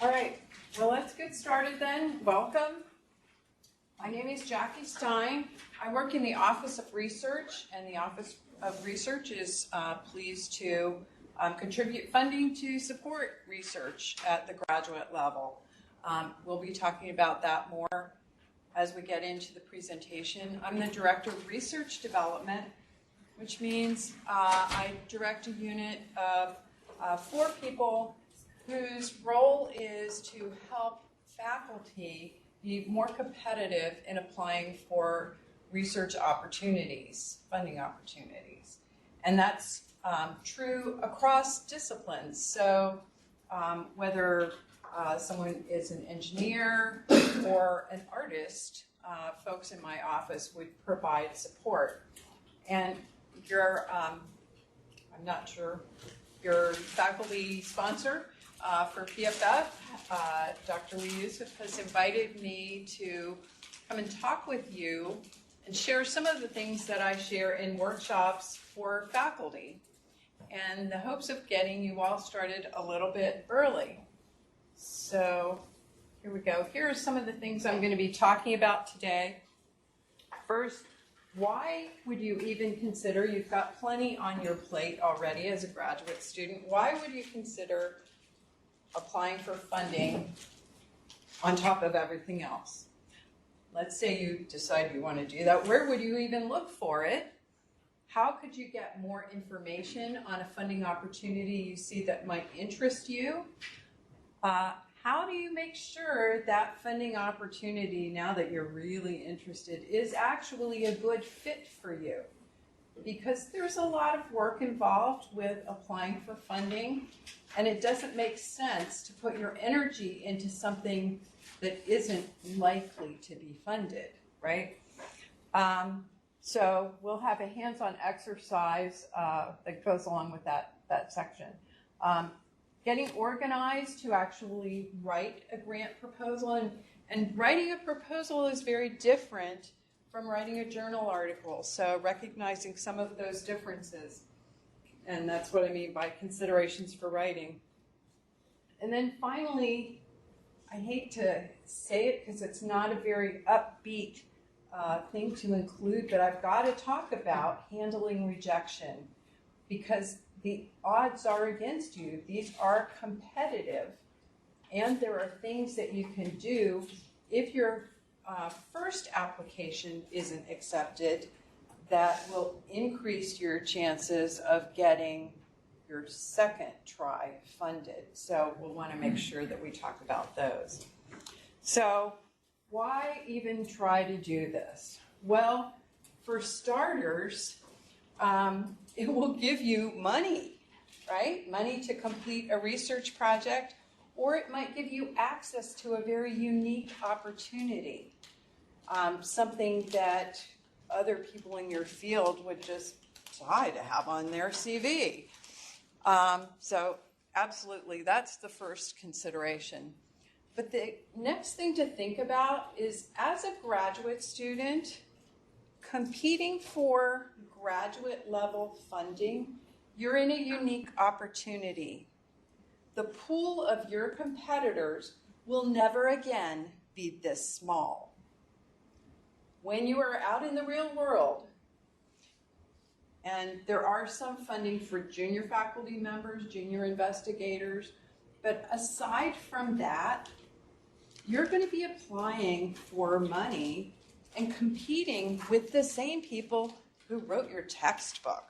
All right, well, let's get started then. Welcome. My name is Jackie Stein. I work in the Office of Research, and the Office of Research is pleased to contribute funding to support research at the graduate level. We'll be talking about that more as we get into the presentation. I'm the Director of Research Development, which means I direct a unit of 4 people whose role is to help faculty be more competitive in applying for research opportunities, funding opportunities. And that's true across disciplines. So whether someone is an engineer or an artist, folks in my office would provide support. And your, I'm not sure, your faculty sponsor for PFF, Dr. Lee Yusuf, has invited me to come and talk with you and share some of the things that I share in workshops for faculty, and the hopes of getting you all started a little bit early. So here we go. Here are some of the things I'm going to be talking about today. First, why would you even consider, you've got plenty on your plate already as a graduate student, why would you consider applying for funding on top of everything else? Let's say you decide you want to do that. Where would you even look for it? How could you get more information on a funding opportunity you see that might interest you? How do you make sure that funding opportunity, now that you're really interested, is actually a good fit for you? Because there's a lot of work involved with applying for funding, and it doesn't make sense to put your energy into something that isn't likely to be funded, right? So we'll have a hands-on exercise that goes along with that section. Getting organized to actually write a grant proposal, and writing a proposal is very different from writing a journal article, so recognizing some of those differences. And that's what I mean by considerations for writing. And then finally, I hate to say it because it's not a very upbeat thing to include, but I've got to talk about handling rejection, because the odds are against you. These are competitive, and there are things that you can do if your first application isn't accepted that will increase your chances of getting your second try funded. So we'll want to make sure that we talk about those. So why even try to do this? Well, for starters, it will give you money, right? Money to complete a research project, or it might give you access to a very unique opportunity, something that other people in your field would just die to have on their CV. So absolutely, that's the first consideration. But the next thing to think about is, as a graduate student, competing for graduate level funding, you're in a unique opportunity. The pool of your competitors will never again be this small. When you are out in the real world, and there are some funding for junior faculty members, junior investigators, but aside from that, you're going to be applying for money and competing with the same people who wrote your textbook.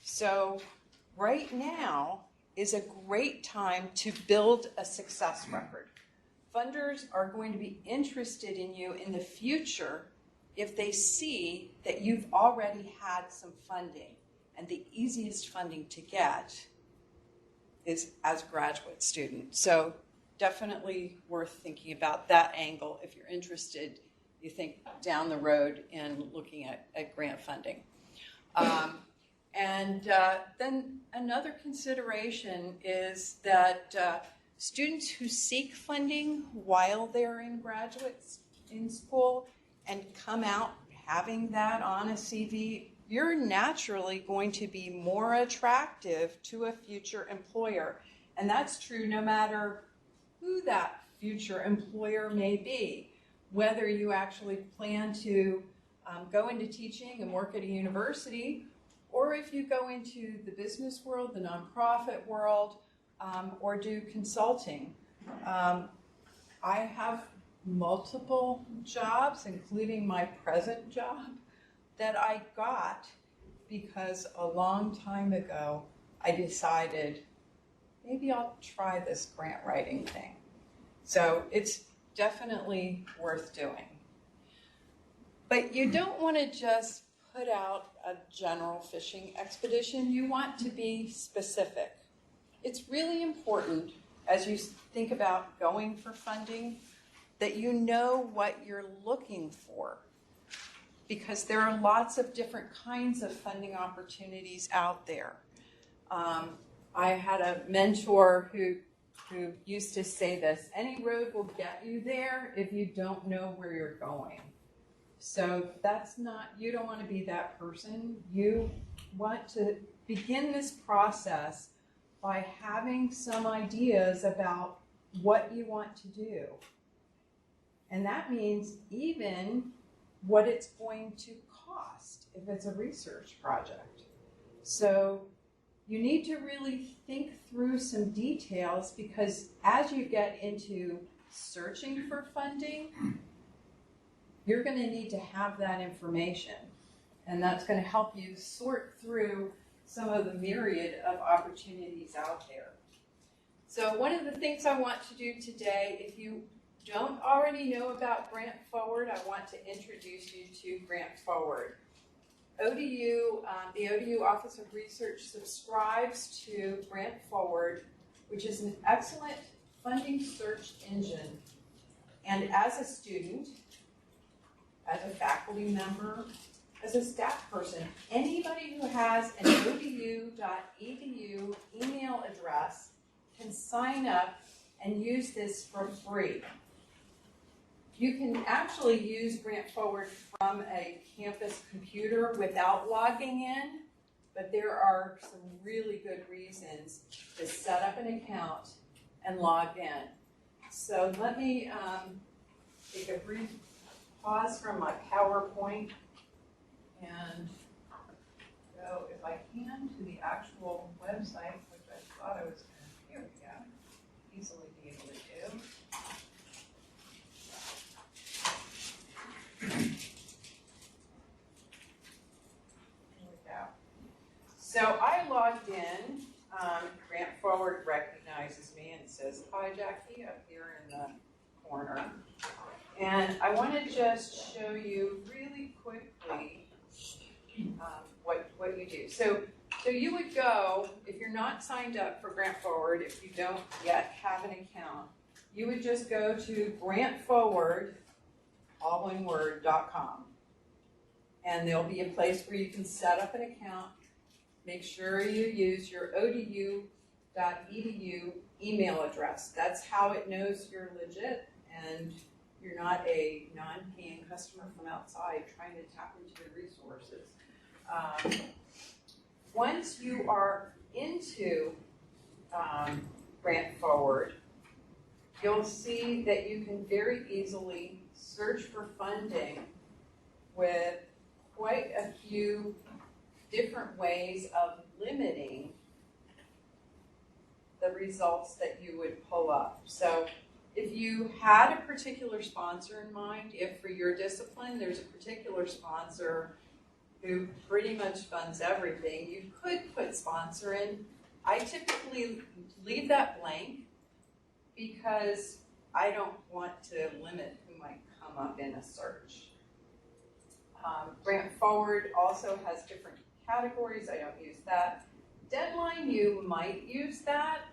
So right now is a great time to build a success record. Funders are going to be interested in you in the future if they see that you've already had some funding. And the easiest funding to get is as a graduate student. So definitely worth thinking about that angle if you're interested, you think down the road in looking at grant funding. Then another consideration is that students who seek funding while they're in school and come out having that on a CV, you're naturally going to be more attractive to a future employer. And that's true no matter who that future employer may be, whether you actually plan to go into teaching and work at a university, or if you go into the business world, the nonprofit world, or do consulting. I have multiple jobs, including my present job, that I got because a long time ago I decided maybe I'll try this grant writing thing. So it's definitely worth doing. But you don't want to just put out a general fishing expedition. You want to be specific. It's really important as you think about going for funding that you know what you're looking for, because there are lots of different kinds of funding opportunities out there. I had a mentor who used to say this: any road will get you there if you don't know where you're going. So you don't want to be that person. You want to begin this process by having some ideas about what you want to do. And that means even what it's going to cost if it's a research project. So you need to really think through some details, because as you get into searching for funding, you're going to need to have that information. And that's going to help you sort through some of the myriad of opportunities out there. So one of the things I want to do today, if you don't already know about Grant Forward, I want to introduce you to Grant Forward. ODU, the ODU Office of Research subscribes to Grant Forward, which is an excellent funding search engine. And as a student, as a faculty member, as a staff person, anybody who has an odu.edu email address can sign up and use this for free. You can actually use Grant Forward from a campus computer without logging in, but there are some really good reasons to set up an account and log in. So let me take a brief pause from my PowerPoint and go, if I can, to the actual website, which I thought I was going to, here we go, easily be able to do. Here we go. So I logged in. Grant Forward recognizes me and says, "Hi, Jackie," up here in the corner. And I want to just show you really quickly what you do. So you would go, if you're not signed up for Grant Forward, if you don't yet have an account, you would just go to grantforward, all one word.com. And there'll be a place where you can set up an account. Make sure you use your odu.edu email address. That's how it knows you're legit and you're not a non-paying customer from outside trying to tap into your resources. Once you are into Grant Forward, you'll see that you can very easily search for funding with quite a few different ways of limiting the results that you would pull up. So if you had a particular sponsor in mind, if for your discipline there's a particular sponsor who pretty much funds everything, you could put sponsor in. I typically leave that blank because I don't want to limit who might come up in a search. Grant Forward also has different categories. I don't use that. Deadline, you might use that.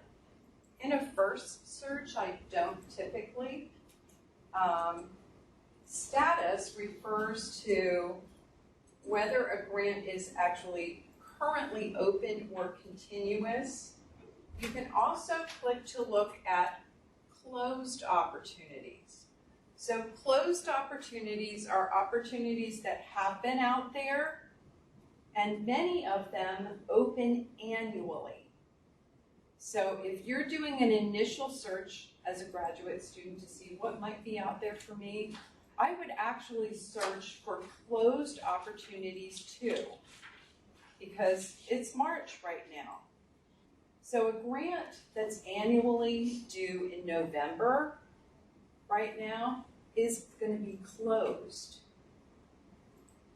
In a first search, I don't typically. Status refers to whether a grant is actually currently open or continuous. You can also click to look at closed opportunities. So closed opportunities are opportunities that have been out there, and many of them open annually. So if you're doing an initial search as a graduate student to see what might be out there for me, I would actually search for closed opportunities too, because it's March right now. So a grant that's annually due in November right now is going to be closed.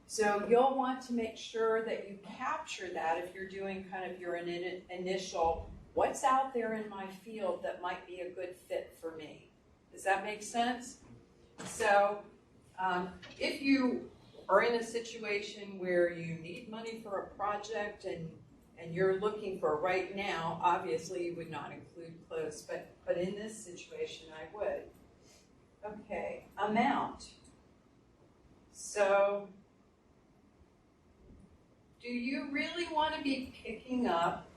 So you'll want to make sure that you capture that if you're doing kind of your initial, what's out there in my field that might be a good fit for me. Does that make sense? So if you are in a situation where you need money for a project and you're looking for right now, obviously you would not include closed, but in this situation I would. Okay, amount. So do you really want to be picking up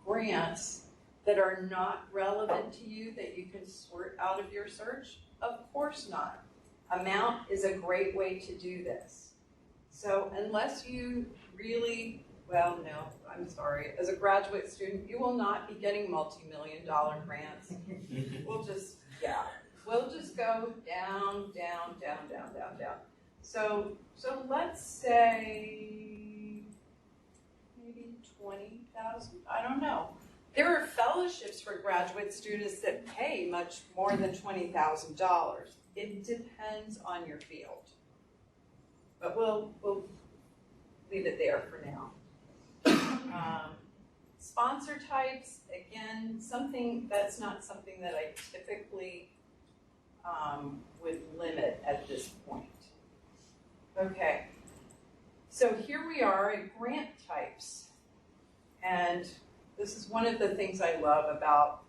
grants that are not relevant to you that you can sort out of your search? Of course not. Amount is a great way to do this. So unless you really, well, no, I'm sorry. As a graduate student, you will not be getting multi-million-dollar grants. We'll just go down, down, down, down, down, down. So let's say maybe 20,000. I don't know. There are fellowships for graduate students that pay much more than $20,000. It depends on your field. But we'll leave it there for now. Sponsor types, again, that's not something that I typically would limit at this point. Okay, so here we are at grant types. And this is one of the things I love about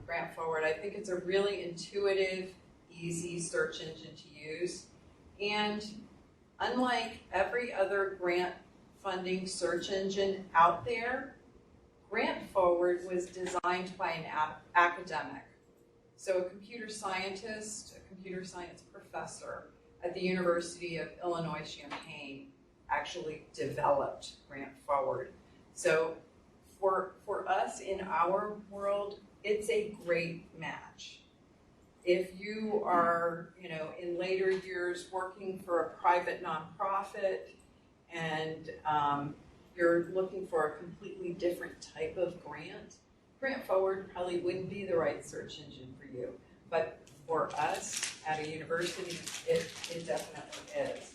Grant Forward. I think it's a really intuitive, easy search engine to use. And unlike every other grant funding search engine out there, Grant Forward was designed by an academic. So a computer scientist, a computer science professor at the University of Illinois Champaign actually developed Grant Forward. So for us in our world, it's a great match. If you are, in later years working for a private nonprofit and you're looking for a completely different type of Grant Forward probably wouldn't be the right search engine for you. But for us at a university, it definitely is.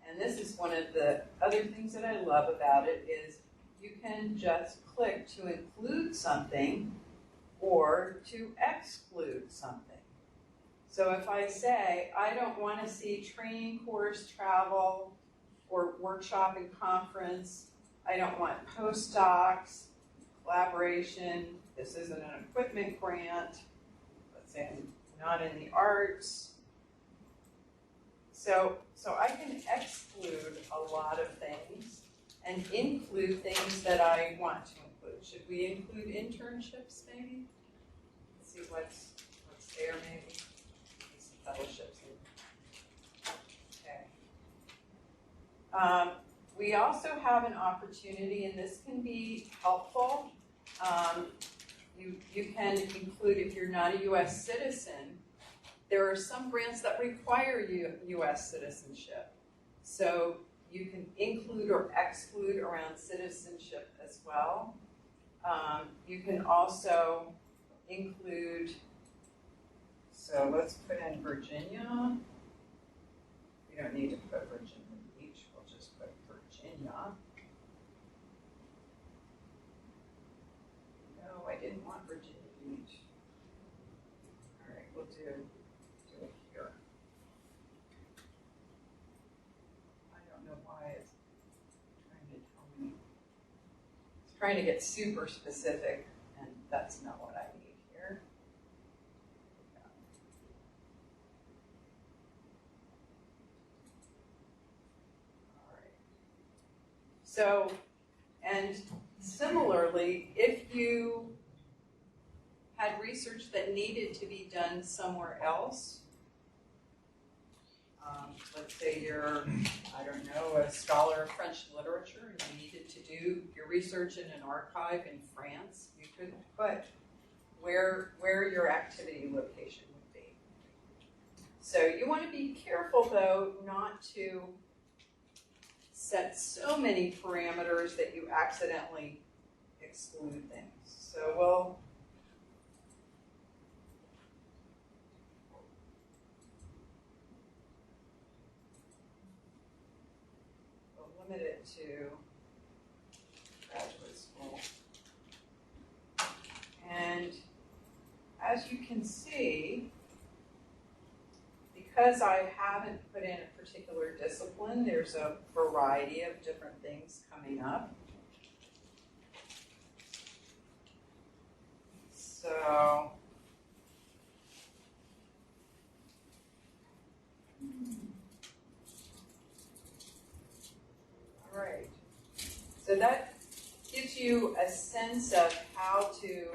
And this is one of the other things that I love about it is you can just click to include something or to exclude something. So if I say, I don't want to see training, course, travel, or workshop and conference, I don't want postdocs, collaboration, this isn't an equipment grant, let's say I'm not in the arts. So I can exclude a lot of things and include things that I want to include. Should we include internships maybe? Let's see what's there maybe. Some fellowships. Okay. We also have an opportunity, and this can be helpful. You can include, if you're not a U.S. citizen, there are some grants that require U.S. citizenship. So you can include or exclude around citizenship as well. You can also include, so let's put in Virginia. We don't need to put Virginia Beach, we'll just put Virginia. No, I didn't want Virginia Beach. All right, we'll do it here. I don't know why it's trying to tell me. It's trying to get super specific, and that's not what I need here. All right. So, and similarly, if you had research that needed to be done somewhere else, let's say you're, I don't know, a scholar of French literature and you needed to do your research in an archive in France, you could put where your activity location would be. So you want to be careful, though, not to set so many parameters that you accidentally exclude things. So we'll limit it to graduate school. And as you can see, because I haven't put in a particular discipline, there's a variety of different things coming up. So, all right. So that gives you a sense of how to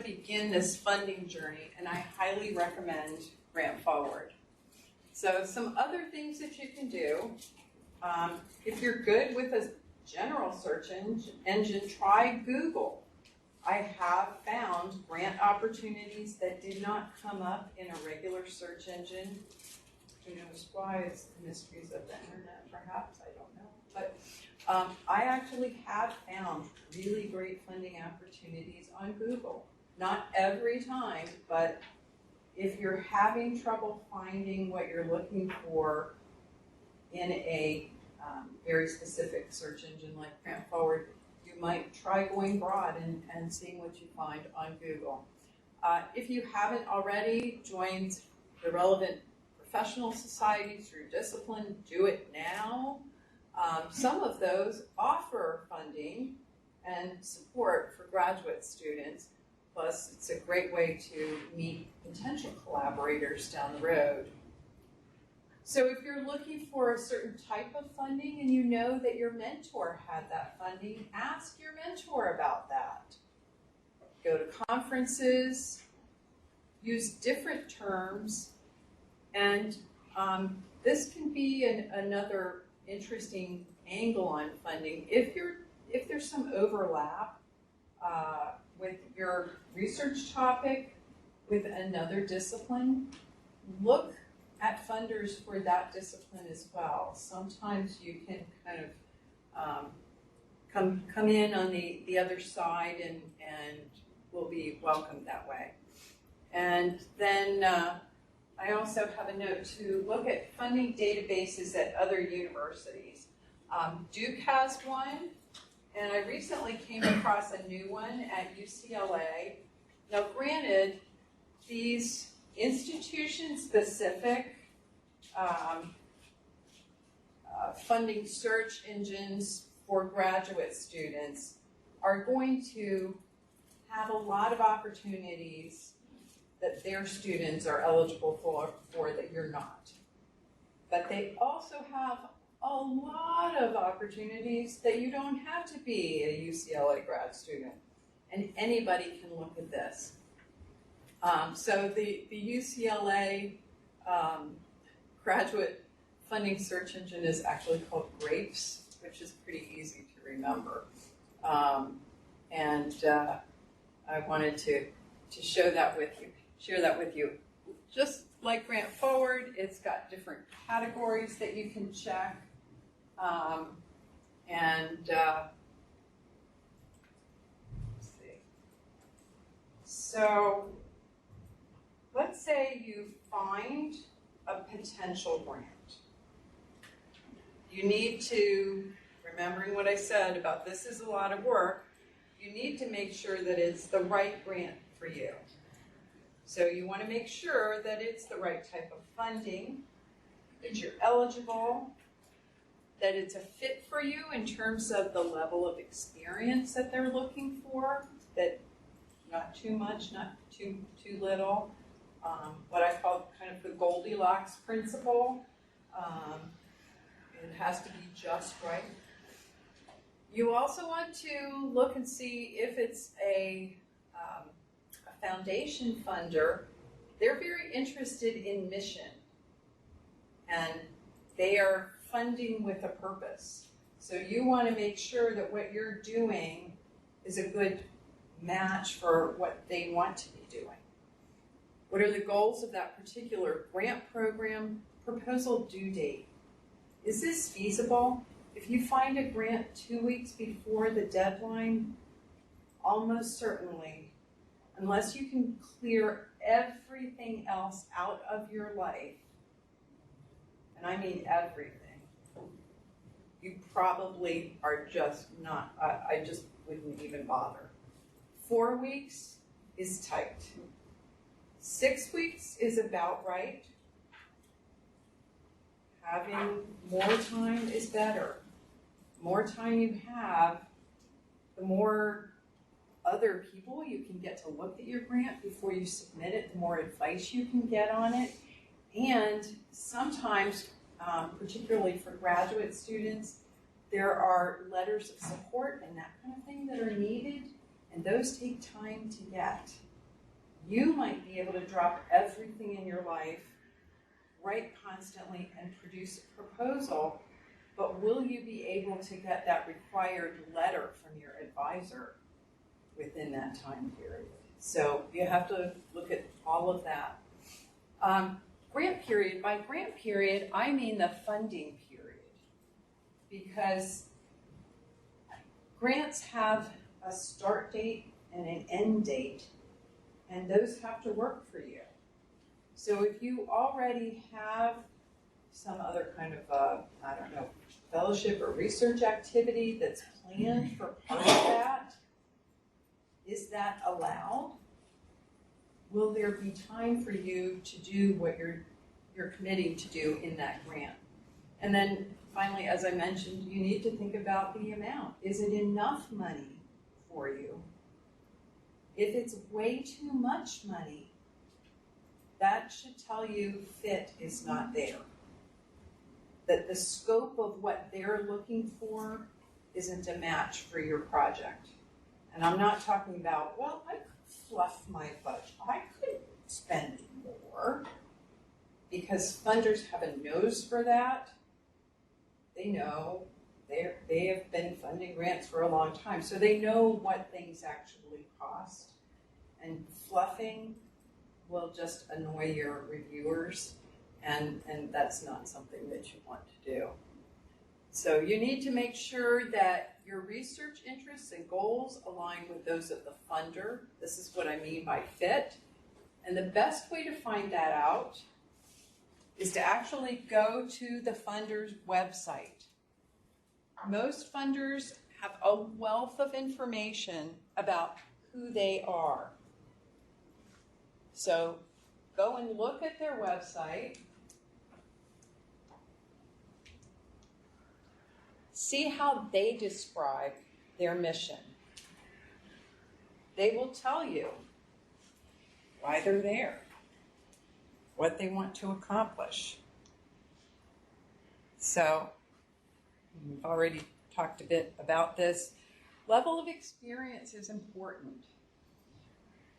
begin this funding journey, and I highly recommend Grant Forward. So some other things that you can do, if you're good with a general search engine, try Google. I have found grant opportunities that did not come up in a regular search engine. Who knows why? It's the mysteries of the internet, perhaps, I don't know. But I actually have found really great funding opportunities on Google. Not every time, but if you're having trouble finding what you're looking for in a very specific search engine like Grant Forward, you might try going broad and seeing what you find on Google. If you haven't already joined the relevant professional societies through discipline, do it now. Some of those offer funding and support for graduate students. Plus, it's a great way to meet potential collaborators down the road. So if you're looking for a certain type of funding and you know that your mentor had that funding, ask your mentor about that. Go to conferences, use different terms, and this can be another interesting angle on funding. If there's some overlap with your research topic with another discipline, look at funders for that discipline as well. Sometimes you can kind of come in on the other side and will be welcomed that way. And then I also have a note to look at funding databases at other universities. Duke has one, and I recently came across a new one at UCLA. Now granted, these institution-specific funding search engines for graduate students are going to have a lot of opportunities that their students are eligible for that you're not. But they also have a lot of opportunities that you don't have to be a UCLA grad student. And anybody can look at this. So the UCLA graduate funding search engine is actually called GRAPES, which is pretty easy to remember. And I wanted to share that with you. Just like Grant Forward, it's got different categories that you can check. Let's see. So let's say you find a potential grant. You need to, remembering what I said about this is a lot of work, you need to make sure that it's the right grant for you. So you want to make sure that it's the right type of funding, that you're eligible, that it's a fit for you in terms of the level of experience that they're looking for, that not too much, not too little. What I call kind of the Goldilocks principle. It has to be just right. You also want to look and see if it's a foundation funder. They're very interested in mission, and they are funding with a purpose. So you want to make sure that what you're doing is a good match for what they want to be doing. What are the goals of that particular grant program? Proposal due date. Is this feasible? If you find a grant 2 weeks before the deadline, almost certainly, unless you can clear everything else out of your life, and I mean everything, you probably are just not, I just wouldn't even bother. 4 weeks is tight. 6 weeks is about right. Having more time is better. More time you have, the more other people you can get to look at your grant before you submit it, the more advice you can get on it. And sometimes, particularly for graduate students, there are letters of support and that kind of thing that are needed, and those take time to get. You might be able to drop everything in your life, write constantly, and produce a proposal, but will you be able to get that required letter from your advisor within that time period? So you have to look at all of that. Grant period. By grant period, I mean the funding period, because grants have a start date and an end date, and those have to work for you. So if you already have some other kind of, fellowship or research activity that's planned for part of that, is that allowed? Will there be time for you to do what you're committing to do in that grant? And then finally, as I mentioned, you need to think about the amount. Is it enough money for you? If it's way too much money, that should tell you fit is not there. That the scope of what they're looking for isn't a match for your project. And I'm not talking about, well, I could fluff my budget. I could spend more, because funders have a nose for that. They know, they have been funding grants for a long time, so they know what things actually cost. And fluffing will just annoy your reviewers, and that's not something that you want to do. So you need to make sure that your research interests and goals align with those of the funder. This is what I mean by fit. And the best way to find that out is to actually go to the funder's website. Most funders have a wealth of information about who they are. So go and look at their website. See how they describe their mission. They will tell you why they're there, what they want to accomplish. So, we've already talked a bit about this. Level of experience is important.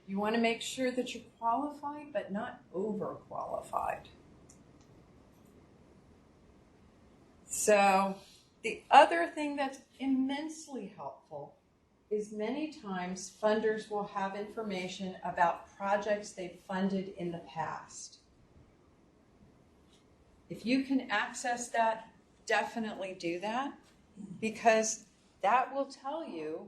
You want to make sure that you're qualified, but not overqualified. So, the other thing that's immensely helpful is many times funders will have information about projects they've funded in the past. If you can access that, definitely do that, because that will tell you,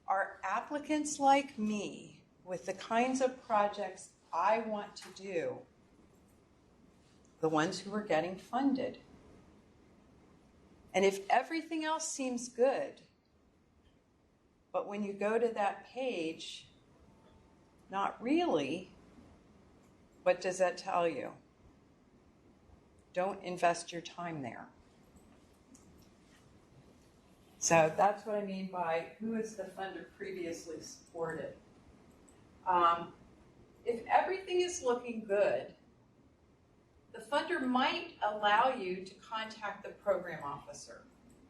are applicants like me with the kinds of projects I want to do the ones who are getting funded? And if everything else seems good, but when you go to that page, not really, what does that tell you? Don't invest your time there. So that's what I mean by who has the funder previously supported. If everything is looking good, the funder might allow you to contact the program officer.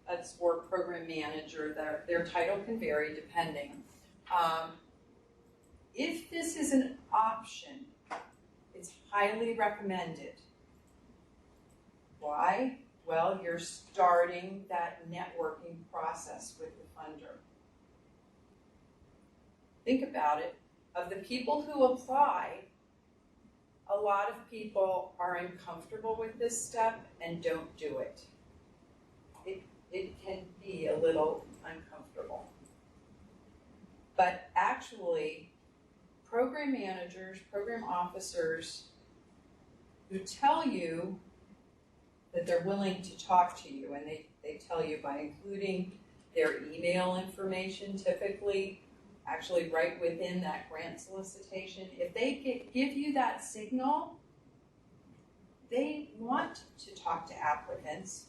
That's or program manager. Their title can vary depending. If this is an option, it's highly recommended. Why? Well, you're starting that networking process with the funder. Think about it. Of the people who apply, a lot of people are uncomfortable with this step and don't do it. It can be a little uncomfortable. But actually, program managers, program officers who tell you that they're willing to talk to you, and they tell you by including their email information typically, actually right within that grant solicitation. If they give you that signal, they want to talk to applicants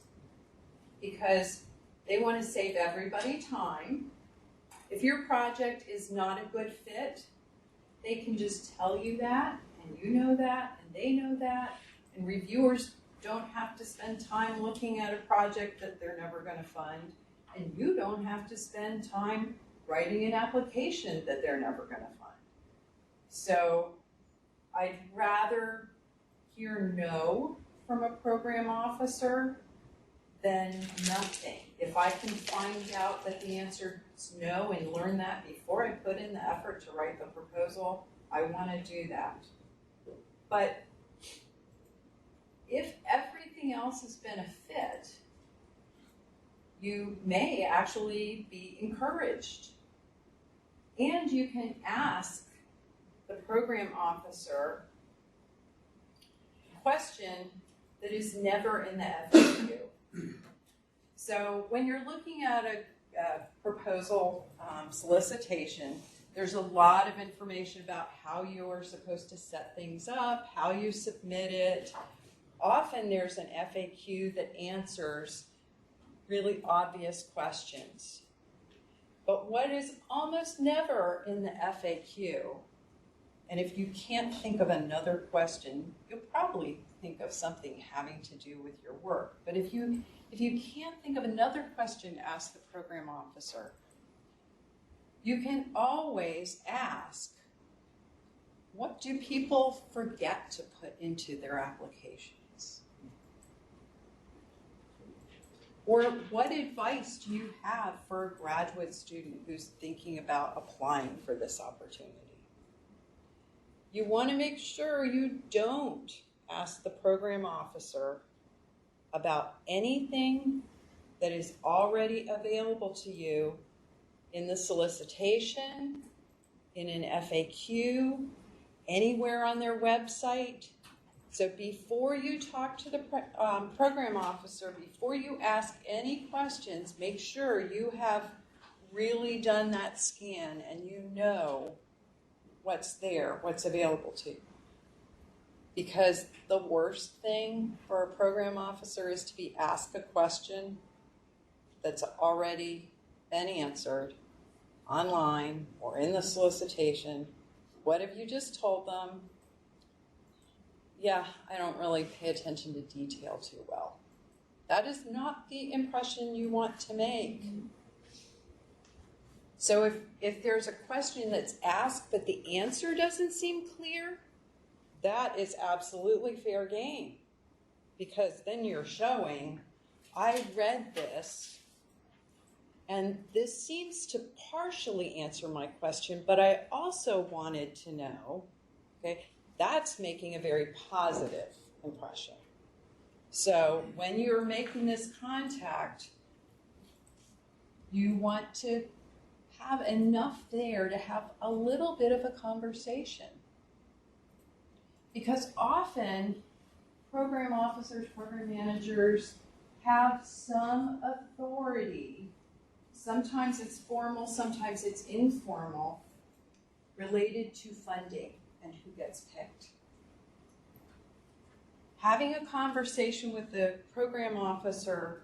because they want to save everybody time. If your project is not a good fit, they can just tell you that, and you know that, and they know that, and reviewers don't have to spend time looking at a project that they're never going to fund, and you don't have to spend time writing an application that they're never going to fund. So I'd rather hear no from a program officer than nothing. If I can find out that the answer is no and learn that before I put in the effort to write the proposal, I want to do that. But if everything else has been a fit, you may actually be encouraged. And you can ask the program officer a question that is never in the FAQ. So when you're looking at a proposal solicitation, there's a lot of information about how you're supposed to set things up, how you submit it. Often there's an FAQ that answers really obvious questions. But what is almost never in the FAQ, and if you can't think of another question, you'll probably think of something having to do with your work. But if you can't think of another question to ask the program officer, you can always ask, what do people forget to put into their applications? Or what advice do you have for a graduate student who's thinking about applying for this opportunity? You want to make sure you don't ask the program officer about anything that is already available to you in the solicitation, in an FAQ, anywhere on their website. So before you talk to the program officer, before you ask any questions, make sure you have really done that scan and you know what's there, what's available to you. Because the worst thing for a program officer is to be asked a question that's already been answered online or in the solicitation. What have you just told them? Yeah, I don't really pay attention to detail too well. That is not the impression you want to make. So if there's a question that's asked but the answer doesn't seem clear, that is absolutely fair game. Because then you're showing, I read this, and this seems to partially answer my question, but I also wanted to know, okay? That's making a very positive impression. So when you're making this contact, you want to have enough there to have a little bit of a conversation. Because often program officers, program managers have some authority. Sometimes it's formal, sometimes it's informal, related to funding and who gets picked. Having a conversation with the program officer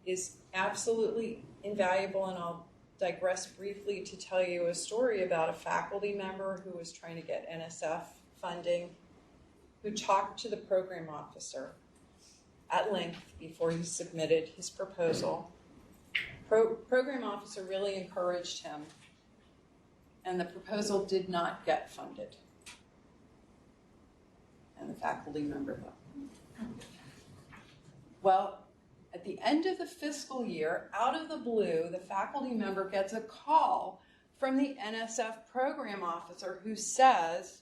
is absolutely invaluable, and I'll digress briefly to tell you a story about a faculty member who was trying to get NSF funding, who talked to the program officer at length before he submitted his proposal. Program officer really encouraged him, and the proposal did not get funded. And the faculty member though. Well, at the end of the fiscal year, out of the blue, the faculty member gets a call from the NSF program officer who says,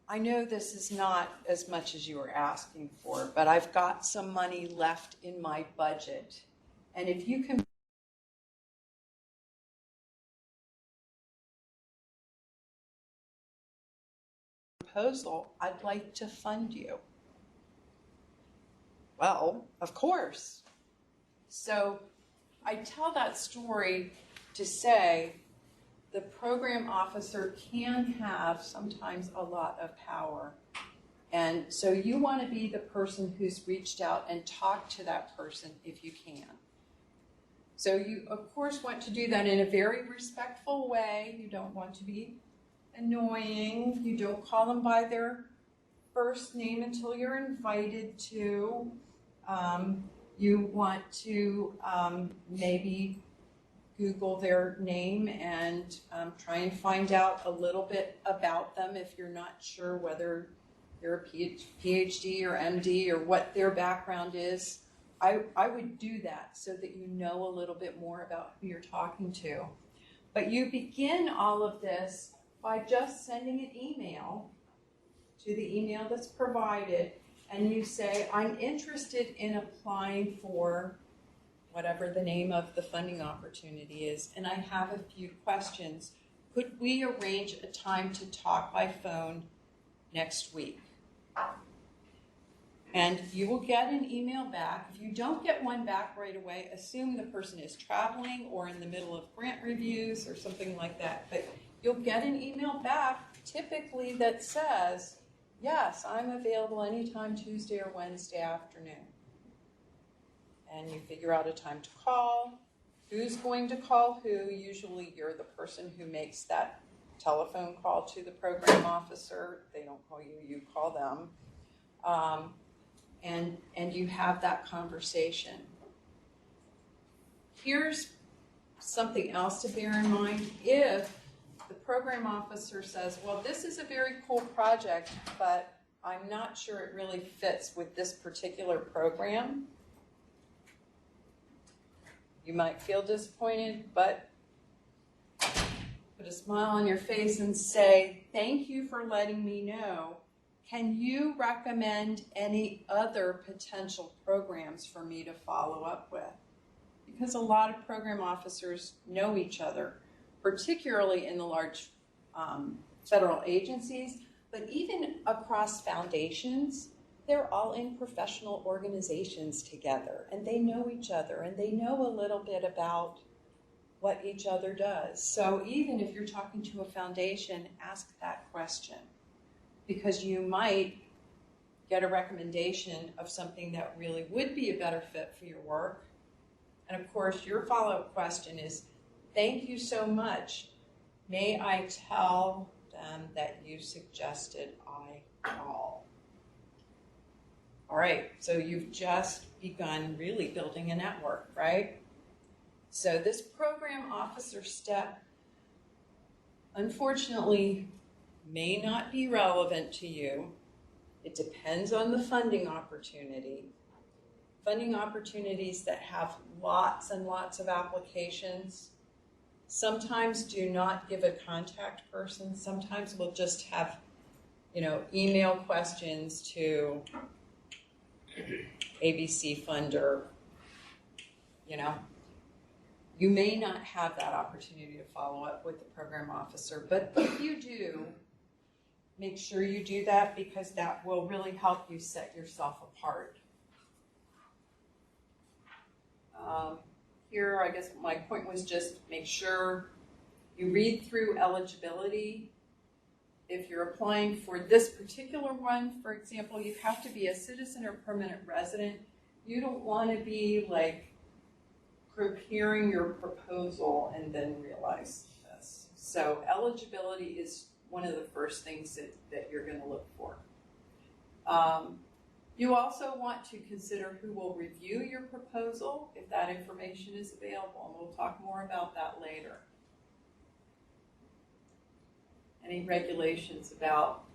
I know this is not as much as you were asking for, but I've got some money left in my budget. And if you can proposal, I'd like to fund you. Well, of course. So I tell that story to say the program officer can have sometimes a lot of power. And so you want to be the person who's reached out and talked to that person if you can. So you, of course, want to do that in a very respectful way. You don't want to be annoying. You don't call them by their first name until you're invited to. You want to maybe Google their name and try and find out a little bit about them if you're not sure whether they're a PhD or MD or what their background is. I would do that so that you know a little bit more about who you're talking to. But you begin all of this by just sending an email to the email that's provided, and you say, I'm interested in applying for whatever the name of the funding opportunity is, and I have a few questions. Could we arrange a time to talk by phone next week? And you will get an email back. If you don't get one back right away, assume the person is traveling or in the middle of grant reviews or something like that. But you'll get an email back typically that says, yes, I'm available anytime Tuesday or Wednesday afternoon. And you figure out a time to call. Who's going to call who? Usually you're the person who makes that telephone call to the program officer. They don't call you, you call them. And you have that conversation. Here's something else to bear in mind. If the program officer says, well, this is a very cool project, but I'm not sure it really fits with this particular program, you might feel disappointed, but put a smile on your face and say, thank you for letting me know. Can you recommend any other potential programs for me to follow up with? Because a lot of program officers know each other, particularly in the large federal agencies, but even across foundations, they're all in professional organizations together, and they know each other, and they know a little bit about what each other does. So even if you're talking to a foundation, ask that question, because you might get a recommendation of something that really would be a better fit for your work. And of course, your follow-up question is, thank you so much. May I tell them that you suggested I call? All right, so you've just begun really building a network, right? So this program officer step, unfortunately, may not be relevant to you. It depends on the funding opportunity. Funding opportunities that have lots and lots of applications sometimes do not give a contact person. Sometimes we'll just have, email questions to ABC funder, You may not have that opportunity to follow up with the program officer, but if you do, make sure you do that, because that will really help you set yourself apart. Here, I guess my point was just make sure you read through eligibility. If you're applying for this particular one, for example, you have to be a citizen or permanent resident. You don't want to be like preparing your proposal and then realize this. So eligibility is one of the first things that you're going to look for. You also want to consider who will review your proposal, if that information is available, and we'll talk more about that later. Any regulations about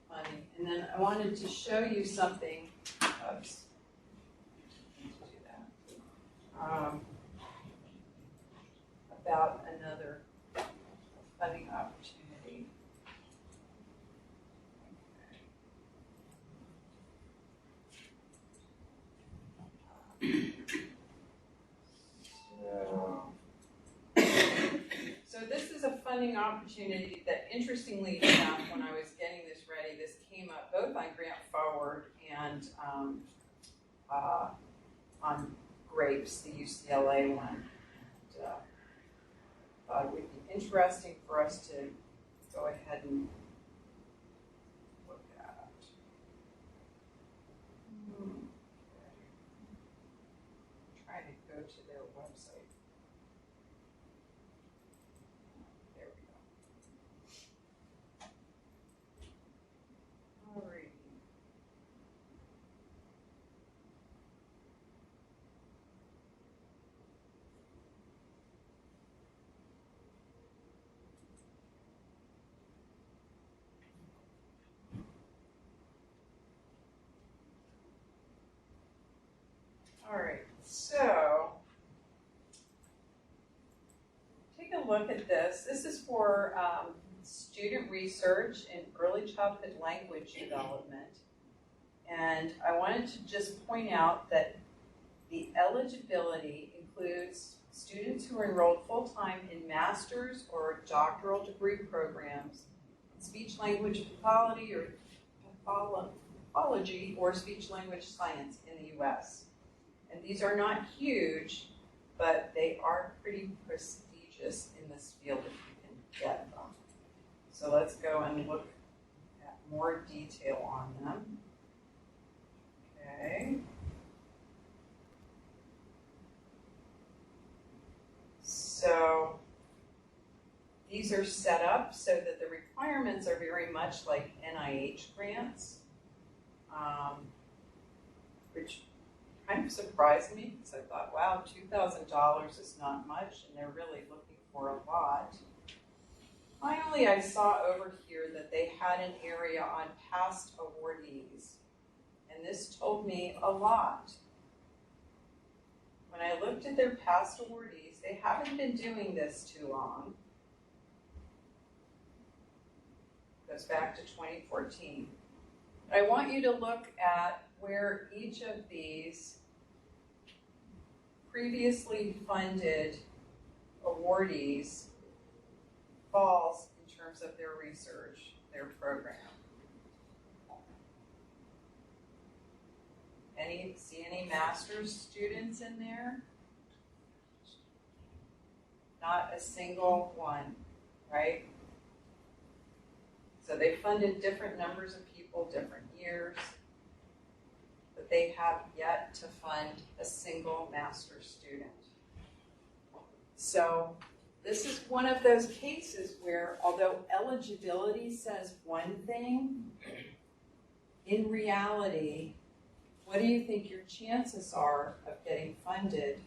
funding. And then I wanted to show you something. Oops. funding opportunity that, interestingly enough, when I was getting this ready, this came up both on Grant Forward and on Grapes, the UCLA one. And, thought it would be interesting for us to go ahead and look at. Try to go to their website. There we go. All right. All right, so take a look at this. This is for student research in early childhood language development. And I wanted to just point out that the eligibility includes students who are enrolled full-time in master's or doctoral degree programs in speech language pathology or speech language science in the U.S. And these are not huge, but they are pretty prestigious in this field if you can get them. So let's go and look at more detail on them. Okay. So these are set up so that the requirements are very much like NIH grants, which kind of surprised me because I thought, wow, $2,000 is not much, and they're really looking for a lot. Finally, I saw over here that they had an area on past awardees, and this told me a lot. When I looked at their past awardees, they haven't been doing this too long. It goes back to 2014. But I want you to look at where each of these previously funded awardees falls in terms of their research, their program. See any master's students in there? Not a single one, right? So they funded different numbers of people, different years, but they have yet to fund a single master's student. So this is one of those cases where, although eligibility says one thing, in reality, what do you think your chances are of getting funded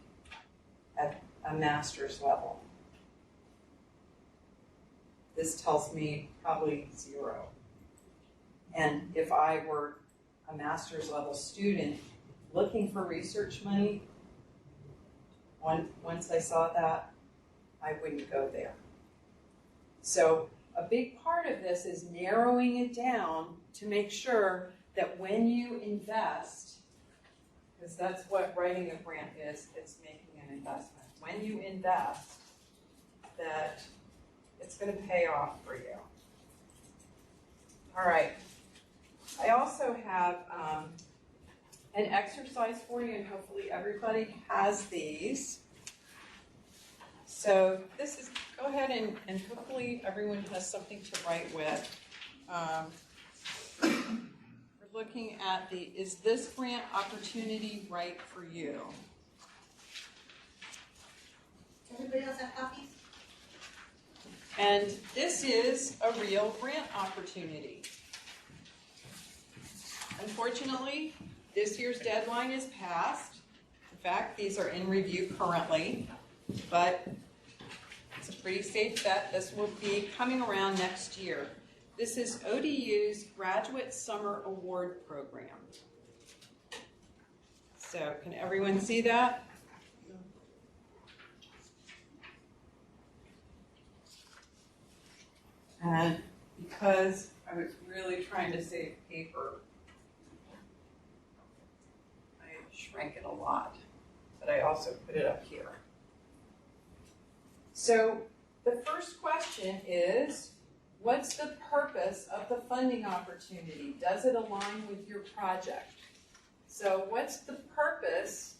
at a master's level? This tells me probably 0. And if I were a master's level student looking for research money, once I saw that, I wouldn't go there. So a big part of this is narrowing it down to make sure that when you invest, because that's what writing a grant is, it's making an investment. When you invest, that it's going to pay off for you. All right. I also have an exercise for you, and hopefully everybody has these. So this is, go ahead and hopefully everyone has something to write with. We're looking at is this grant opportunity right for you? Does everybody else have copies? And this is a real grant opportunity. Unfortunately, this year's deadline is passed. In fact, these are in review currently, but it's a pretty safe bet. This will be coming around next year. This is ODU's Graduate Summer Award Program. So can everyone see that? And because I was really trying to save paper, I shrank it a lot, but I also put it up here. So The first question is, what's the purpose of the funding opportunity? Does it align with your project? So what's the purpose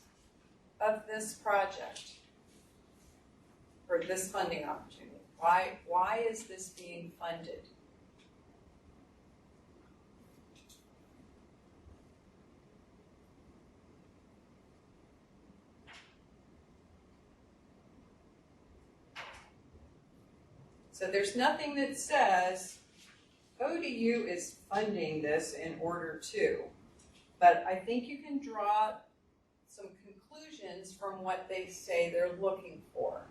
of this project or this funding opportunity? Why is this being funded? So there's nothing that says ODU is funding this in order to, but I think you can draw some conclusions from what they say they're looking for.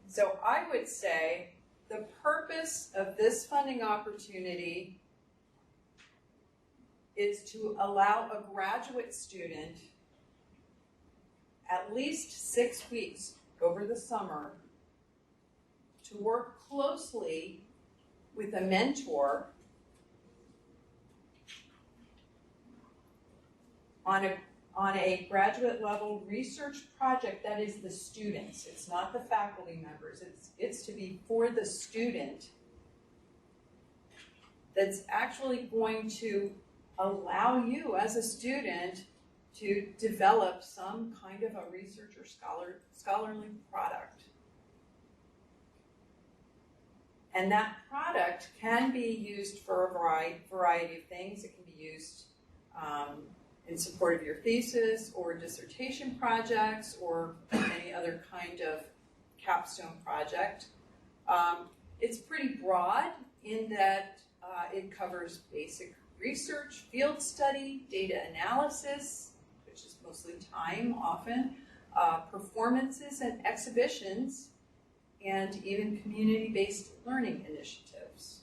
So I would say the purpose of this funding opportunity is to allow a graduate student at least 6 weeks over the summer to work closely with a mentor on a graduate level research project that is the students. It's not the faculty members. It's to be for the student that's actually going to allow you as a student to develop some kind of a research or scholarly product. And that product can be used for a variety of things. It can be used in support of your thesis or dissertation projects or any other kind of capstone project. It's pretty broad in that it covers basic research, field study, data analysis, which is mostly time often, performances and exhibitions, and even community-based learning initiatives.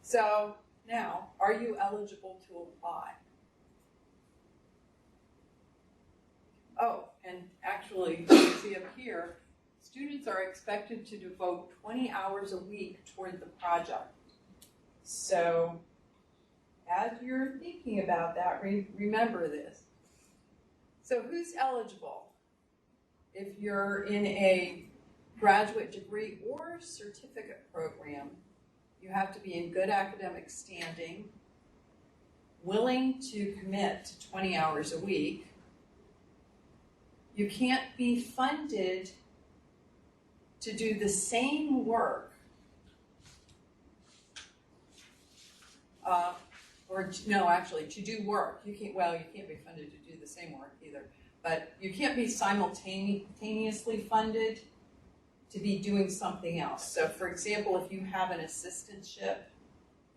So now, are you eligible to apply? Oh, and actually, you see up here, students are expected to devote 20 hours a week toward the project. So as you're thinking about that, remember this. So who's eligible? If you're in a graduate degree or certificate program, you have to be in good academic standing, willing to commit to 20 hours a week. You can't be funded to do the same work to do work. You can't be funded to do the same work either, but you can't be simultaneously funded to be doing something else. So for example, if you have an assistantship,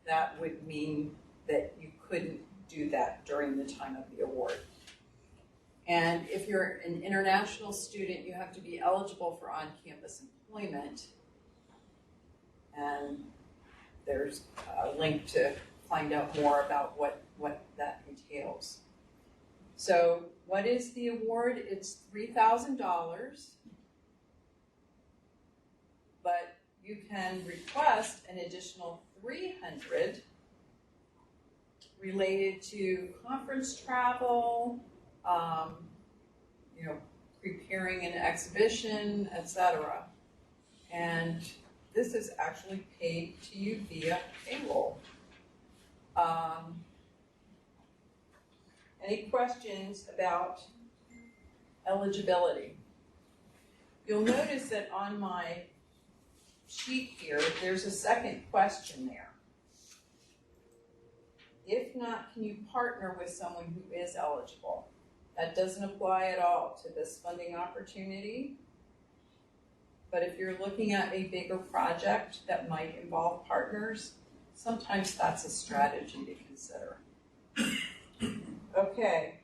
that would mean that you couldn't do that during the time of the award. And if you're an international student, you have to be eligible for on-campus employment. And there's a link to find out more about what that entails. So what is the award? It's $3,000, but you can request an additional $300 related to conference travel, preparing an exhibition, etc. And this is actually paid to you via payroll. Any questions about eligibility? You'll notice that on my sheet here, there's a second question there. If not, can you partner with someone who is eligible? That doesn't apply at all to this funding opportunity. But if you're looking at a bigger project that might involve partners, sometimes that's a strategy to consider. Okay,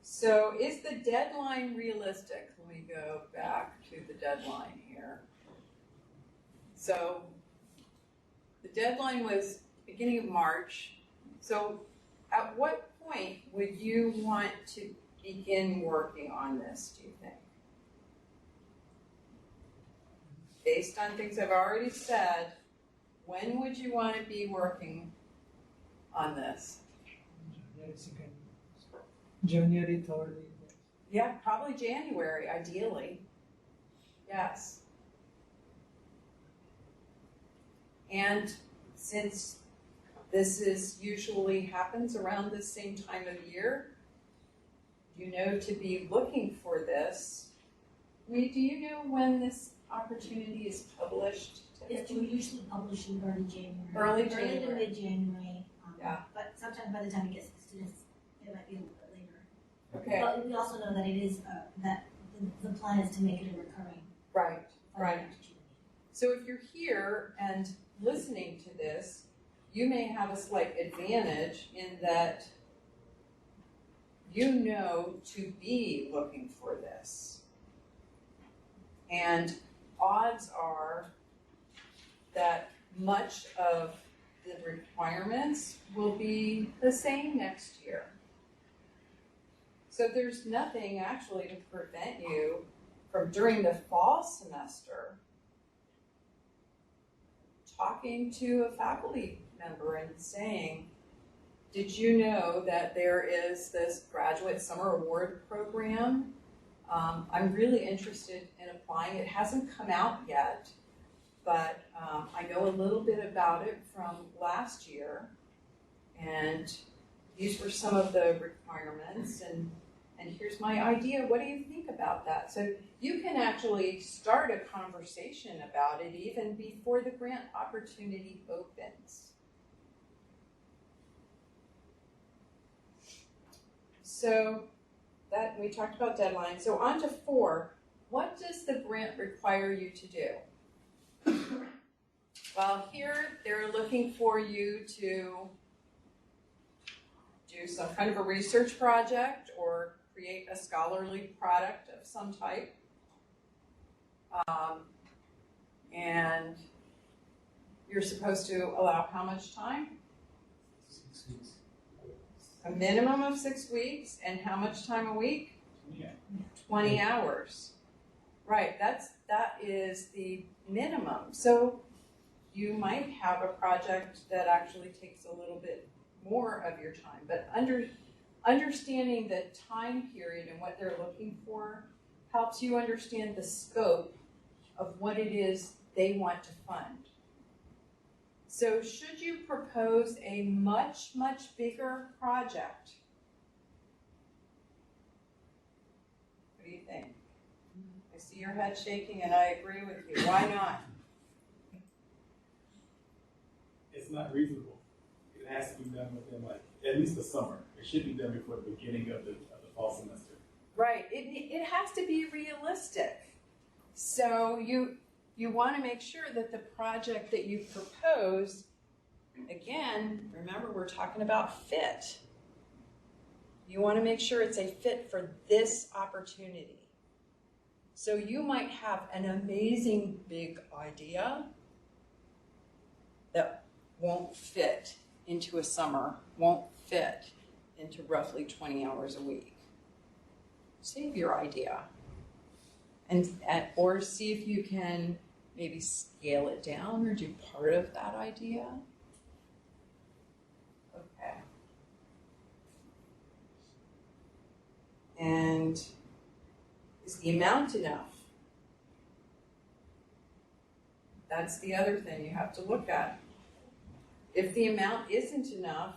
so is the deadline realistic? Let me go back to the deadline here. So the deadline was beginning of March. So at what point would you want to begin working on this, do you think? Based on things I've already said, when would you want to be working on this? January 3rd week. Yeah, probably January, ideally. Yes. And since this usually happens around the same time of year, you know to be looking for this. Lee, do you know when this opportunity is published? It's usually published in early January. Early to January. mid-January. Yeah. But sometimes by the time it gets to the students, it might be a little bit later. Okay. But we also know that it is, that the plan is to make it a recurring. Right. opportunity. So if you're here and listening to this, you may have a slight advantage in that you know to be looking for this. And odds are that much of the requirements will be the same next year. So there's nothing actually to prevent you from, during the fall semester, talking to a faculty member and saying, did you know that there is this graduate summer award program? I'm really interested in applying. It hasn't come out yet, but I know a little bit about it from last year. And these were some of the requirements, and here's my idea. What do you think about that? So you can actually start a conversation about it even before the grant opportunity opens. So that we talked about deadlines. So on to 4. What does the grant require you to do? Well, here they're looking for you to do some kind of a research project or create a scholarly product of some type. And you're supposed to allow how much time? 6 weeks. A minimum of 6 weeks, and how much time a week? Yeah. 20 hours. Right, that is the minimum. So you might have a project that actually takes a little bit more of your time, but understanding the time period and what they're looking for helps you understand the scope of what it is they want to fund. So should you propose a much, much bigger project? What do you think? I see your head shaking and I agree with you. Why not? It's not reasonable. It has to be done within at least the summer. It should be done before the beginning of the fall semester. Right, it has to be realistic. So you want to make sure that the project that you propose, again, remember we're talking about fit. You want to make sure it's a fit for this opportunity. So you might have an amazing big idea that won't fit into a summer, won't fit into roughly 20 hours a week. Save your idea. Or see if you can maybe scale it down or do part of that idea. Okay. And is the amount enough? That's the other thing you have to look at. If the amount isn't enough,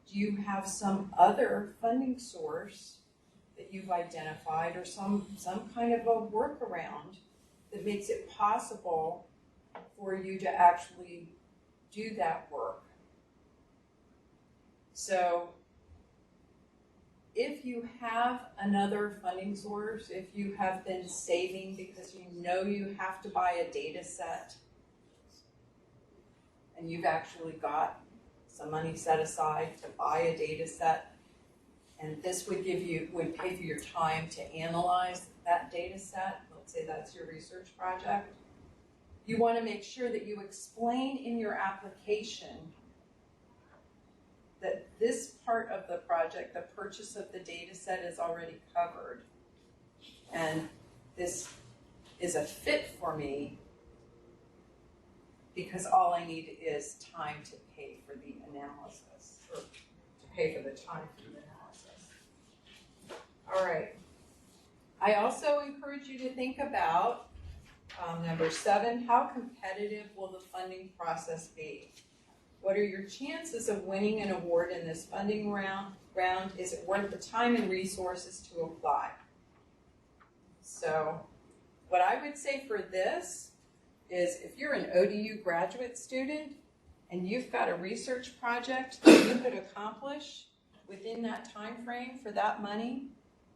do you have some other funding source that you've identified, or some kind of a workaround that makes it possible for you to actually do that work? So if you have another funding source, if you have been saving because you know you have to buy a data set and you've actually got some money set aside to buy a data set, and this would pay for your time to analyze that data set, let's say that's your research project, you want to make sure that you explain in your application that this part of the project, the purchase of the data set, is already covered. And this is a fit for me because all I need is time to pay for the analysis, or to pay for the time for the analysis. All right. I also encourage you to think about number 7, how competitive will the funding process be? What are your chances of winning an award in this funding round? Is it worth the time and resources to apply? So what I would say for this is if you're an ODU graduate student and you've got a research project that you could accomplish within that time frame for that money,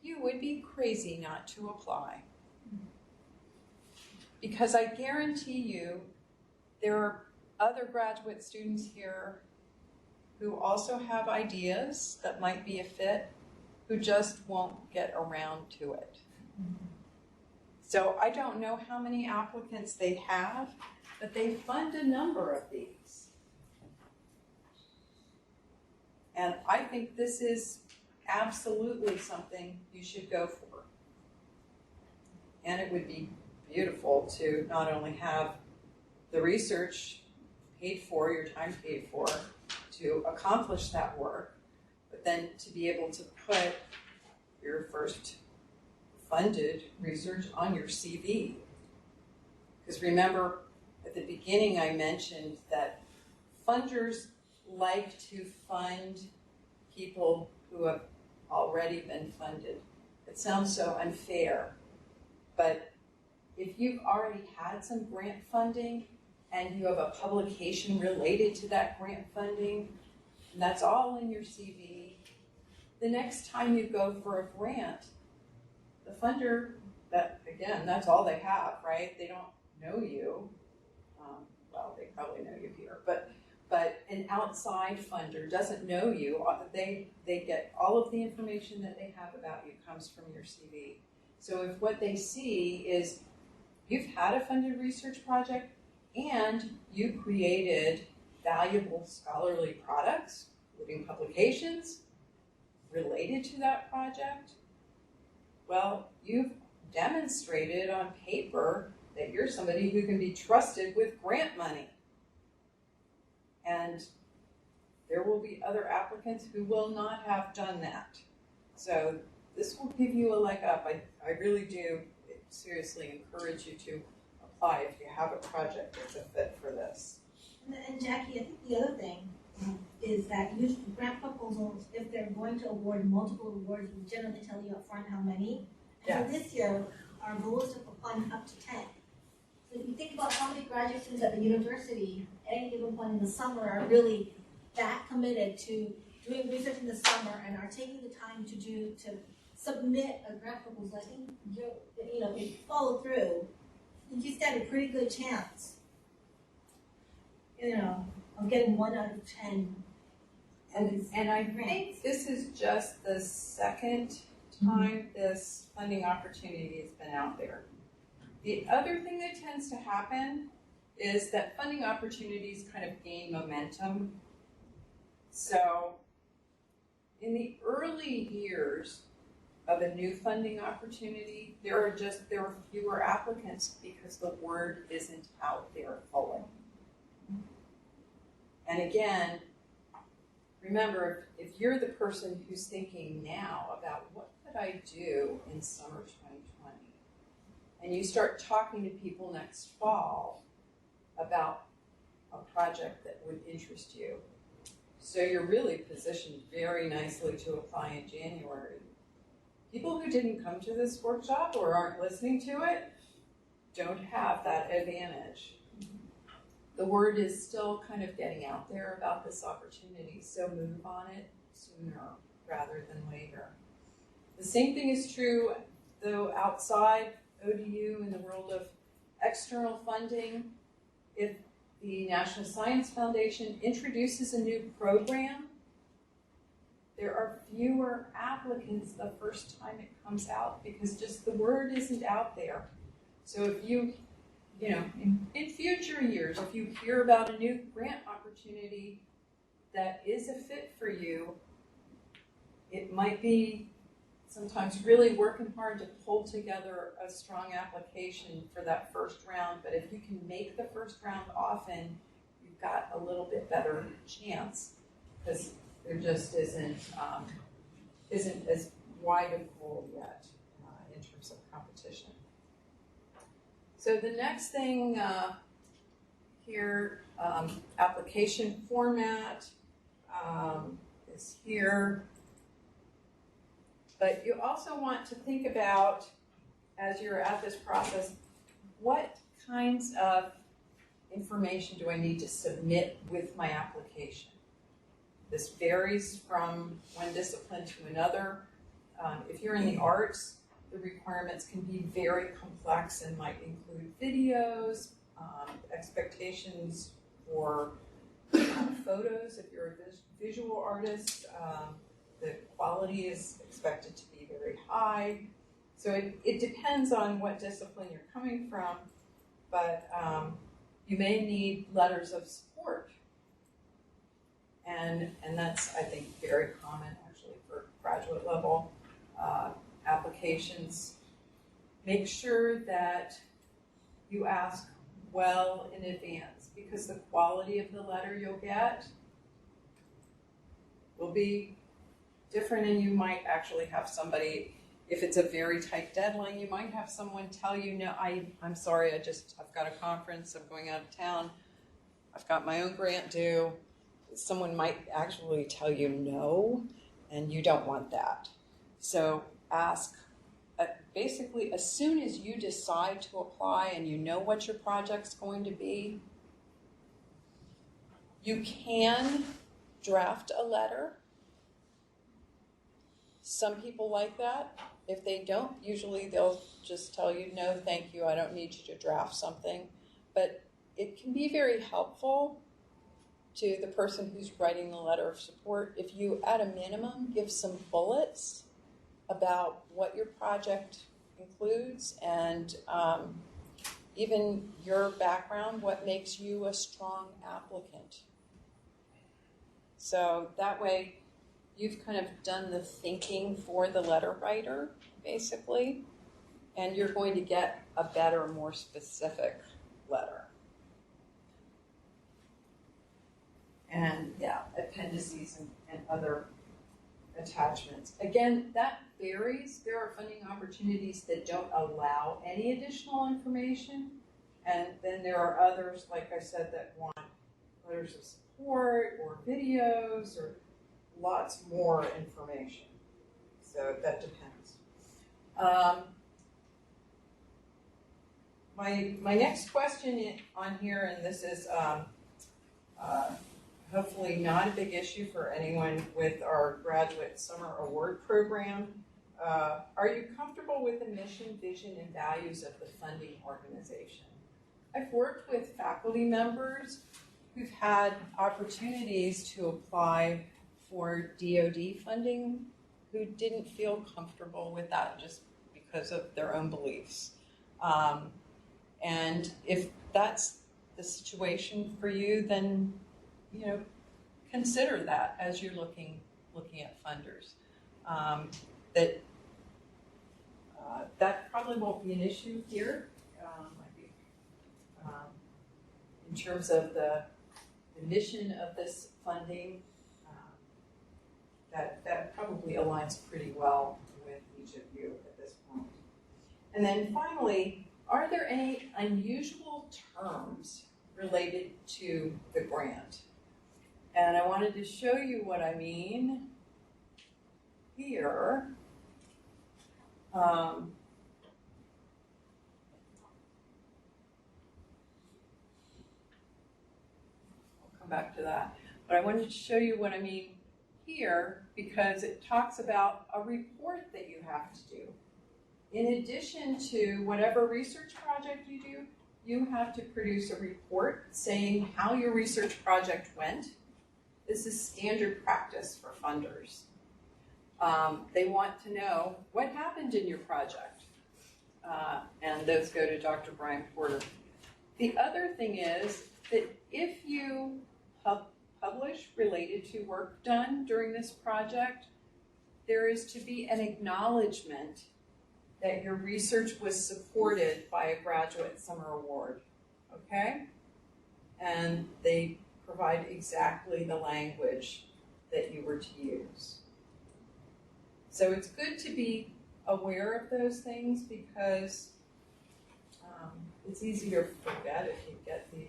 you would be crazy not to apply. Because I guarantee you there are other graduate students here who also have ideas that might be a fit, who just won't get around to it. So I don't know how many applicants they have, but they fund a number of these. And I think this is absolutely something you should go for. And it would be beautiful to not only have the research paid for, your time paid for, to accomplish that work, but then to be able to put your first funded research on your CV. Because remember, at the beginning I mentioned that funders like to fund people who have already been funded. It sounds so unfair, but if you've already had some grant funding and you have a publication related to that grant funding, and that's all in your CV, the next time you go for a grant, the funder, that's all they have, right? They don't know you. Well, they probably know you here, but an outside funder doesn't know you. They get all of the information that they have about you comes from your CV. So if what they see is you've had a funded research project and you created valuable scholarly products, including publications related to that project, well, you've demonstrated on paper that you're somebody who can be trusted with grant money. And there will be other applicants who will not have done that. So this will give you a leg up. I really do seriously encourage you to apply if you have a project that's a fit for this. And Jackie, I think the other thing is that usually grant proposals, if they're going to award multiple awards, we generally tell you up front how many. And so this year, our goal is to fund up to 10. So if you think about how many graduate students at the university at any given point in the summer are really that committed to doing research in the summer and are taking the time to submit a grant proposal, I think if you follow through, I think you stand a pretty good chance, of getting 1 out of 10. And I think this is just the second time this funding opportunity has been out there. The other thing that tends to happen is that funding opportunities kind of gain momentum. So in the early years of a new funding opportunity, there are fewer applicants because the word isn't out there fully. And again, remember, if you're the person who's thinking now about what could I do in summer 2020, and you start talking to people next fall about a project that would interest you, so you're really positioned very nicely to apply in January. People who didn't come to this workshop or aren't listening to it don't have that advantage. The word is still kind of getting out there about this opportunity, so move on it sooner rather than later. The same thing is true, though, outside ODU in the world of external funding. If the National Science Foundation introduces a new program, there are fewer applicants the first time it comes out because just the word isn't out there. So if you in future years, if you hear about a new grant opportunity that is a fit for you, it might be sometimes really working hard to pull together a strong application for that first round. But if you can make the first round often, you've got a little bit better chance because there just isn't as wide a pool yet in terms of competition. So the next thing here, application format is here. But you also want to think about, as you're at this process, what kinds of information do I need to submit with my application? This varies from one discipline to another. If you're in the arts, the requirements can be very complex and might include videos, expectations for photos. If you're a visual artist, the quality is expected to be very high. So it depends on what discipline you're coming from, but you may need letters of support. And that's, I think, very common actually for graduate level applications. Make sure that you ask well in advance, because the quality of the letter you'll get will be different, and you might actually have somebody, if it's a very tight deadline, you might have someone tell you, no, I'm sorry, I've got a conference, I'm going out of town, I've got my own grant due. Someone might actually tell you no, and you don't want that. So ask, basically, as soon as you decide to apply and you know what your project's going to be, you can draft a letter. Some people like that. If they don't, usually they'll just tell you, no, thank you, I don't need you to draft something. But it can be very helpful to the person who's writing the letter of support if you, at a minimum, give some bullets about what your project includes and even your background, what makes you a strong applicant. So that way you've kind of done the thinking for the letter writer, basically, and you're going to get a better, more specific letter. And yeah, appendices and other attachments. Again, that varies. There are funding opportunities that don't allow any additional information. And then there are others, like I said, that want letters of support or videos or lots more information. So that depends. My next question on here, and this is hopefully not a big issue for anyone with our graduate summer award program. Are you comfortable with the mission, vision, and values of the funding organization? I've worked with faculty members who've had opportunities to apply for DoD funding who didn't feel comfortable with that just because of their own beliefs. And if that's the situation for you, then consider that as you're looking at funders. That probably won't be an issue here. In terms of the mission of this funding, that probably aligns pretty well with each of you at this point. And then finally, are there any unusual terms related to the grant? And I wanted to show you what I mean here. I'll come back to that. But I wanted to show you what I mean here because it talks about a report that you have to do. In addition to whatever research project you do, you have to produce a report saying how your research project went. This is standard practice for funders. They want to know what happened in your project. And those go to Dr. Brian Porter. The other thing is that if you publish related to work done during this project, there is to be an acknowledgement that your research was supported by a graduate summer award, okay? And they provide exactly the language that you were to use. So it's good to be aware of those things because it's easy to forget if you get the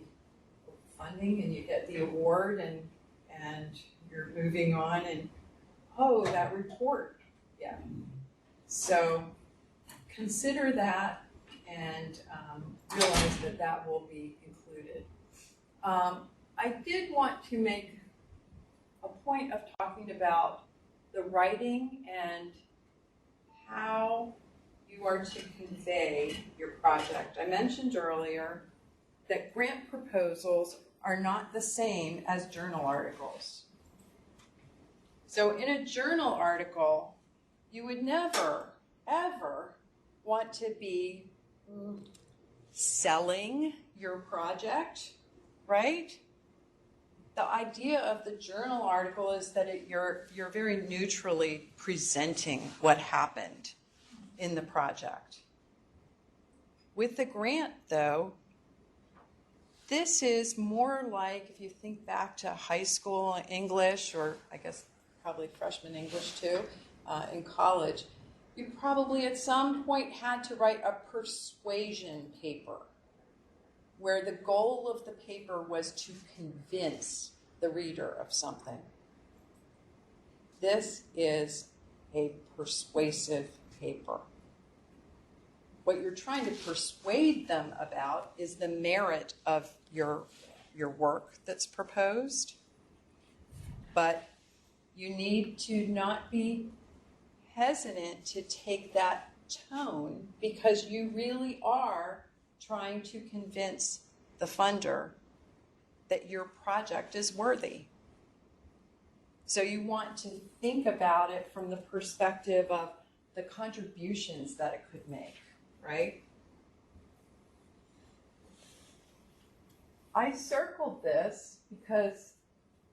funding and you get the award and you're moving on and, oh, that report. Yeah. So consider that and realize that that will be included. I did want to make a point of talking about the writing and how you are to convey your project. I mentioned earlier that grant proposals are not the same as journal articles. So in a journal article, you would never, ever want to be selling your project, right? The idea of the journal article is that you're very neutrally presenting what happened in the project. With the grant, though, this is more like, if you think back to high school English, or I guess probably freshman English too, in college, you probably at some point had to write a persuasion paper where the goal of the paper was to convince the reader of something. This is a persuasive paper. What you're trying to persuade them about is the merit of your work that's proposed, but you need to not be hesitant to take that tone because you really are trying to convince the funder that your project is worthy. So you want to think about it from the perspective of the contributions that it could make, right? I circled this because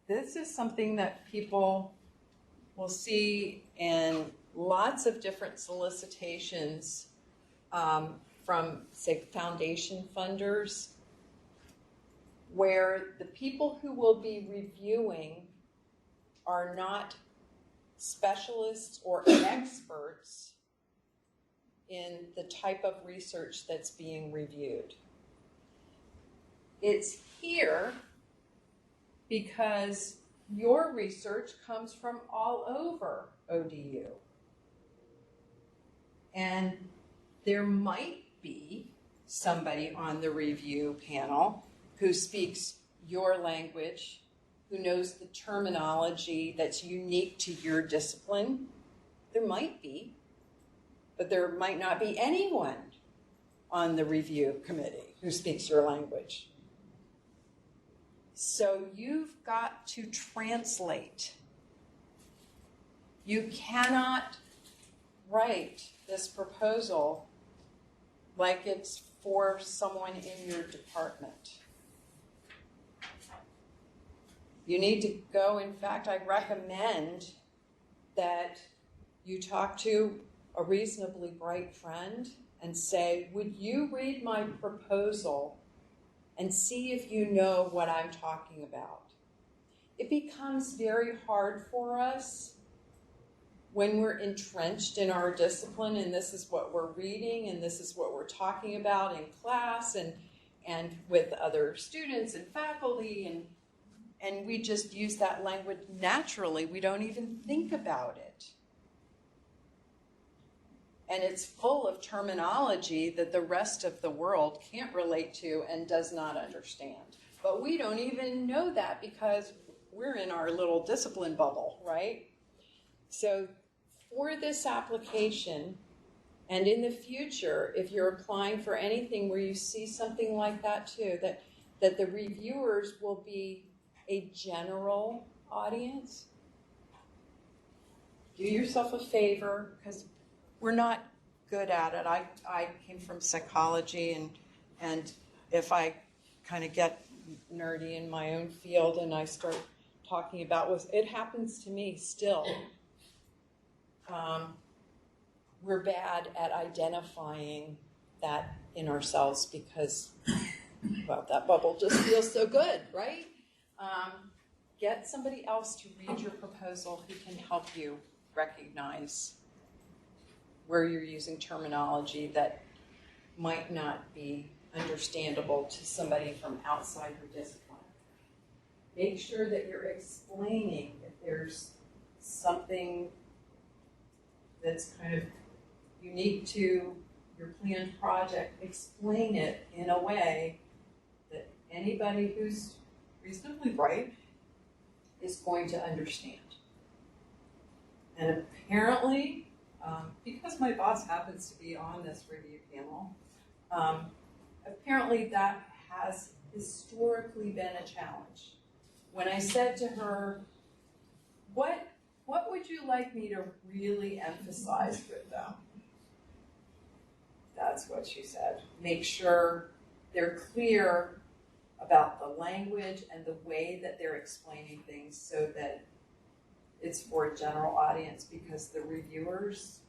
this is something that people will see in lots of different solicitations from, say, foundation funders, where the people who will be reviewing are not specialists or experts in the type of research that's being reviewed. It's here because your research comes from all over ODU. And there might be somebody on the review panel who speaks your language, who knows the terminology that's unique to your discipline. There might be, but there might not be anyone on the review committee who speaks your language. So you've got to translate. You cannot write this proposal like it's for someone in your department. You need to go, in fact, I recommend that you talk to a reasonably bright friend and say, would you read my proposal and see if you know what I'm talking about? It becomes very hard for us when we're entrenched in our discipline and this is what we're reading and this is what we're talking about in class and with other students and faculty and we just use that language naturally. We don't even think about it. And it's full of terminology that the rest of the world can't relate to and does not understand. But we don't even know that because we're in our little discipline bubble, right? So for this application, and in the future, if you're applying for anything where you see something like that too, that the reviewers will be a general audience, do yourself a favor, because we're not good at it. I came from psychology, and if I kind of get nerdy in my own field and I start talking about it happens to me still. We're bad at identifying that in ourselves because, well, that bubble just feels so good, right? Get somebody else to read your proposal who can help you recognize where you're using terminology that might not be understandable to somebody from outside your discipline. Make sure that you're explaining if there's something that's kind of unique to your planned project. Explain it in a way that anybody who's reasonably bright is going to understand. And apparently, because my boss happens to be on this review panel, apparently that has historically been a challenge. When I said to her, what would you like me to really emphasize with them? That's what she said. Make sure they're clear about the language and the way that they're explaining things so that it's for a general audience, because the reviewers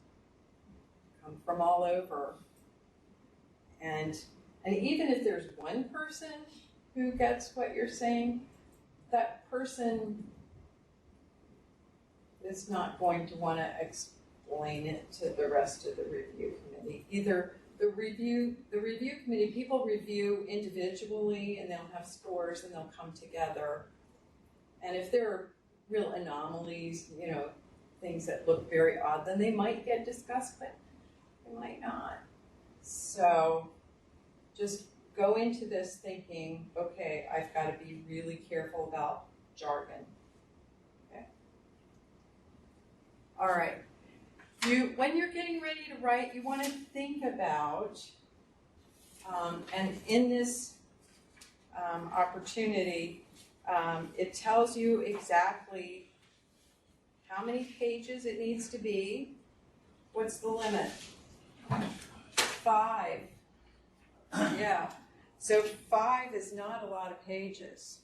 come from all over. And even if there's one person who gets what you're saying, that person is not going to want to explain it to the rest of the review committee. Either the review committee, people review individually and they'll have scores and they'll come together. And if there are real anomalies, things that look very odd, then they might get discussed, but they might not. So just go into this thinking, okay, I've got to be really careful about jargon. Okay. All right. When you're getting ready to write, you want to think about, and in this opportunity, it tells you exactly how many pages it needs to be. What's the limit? 5. Yeah. So 5 is not a lot of pages,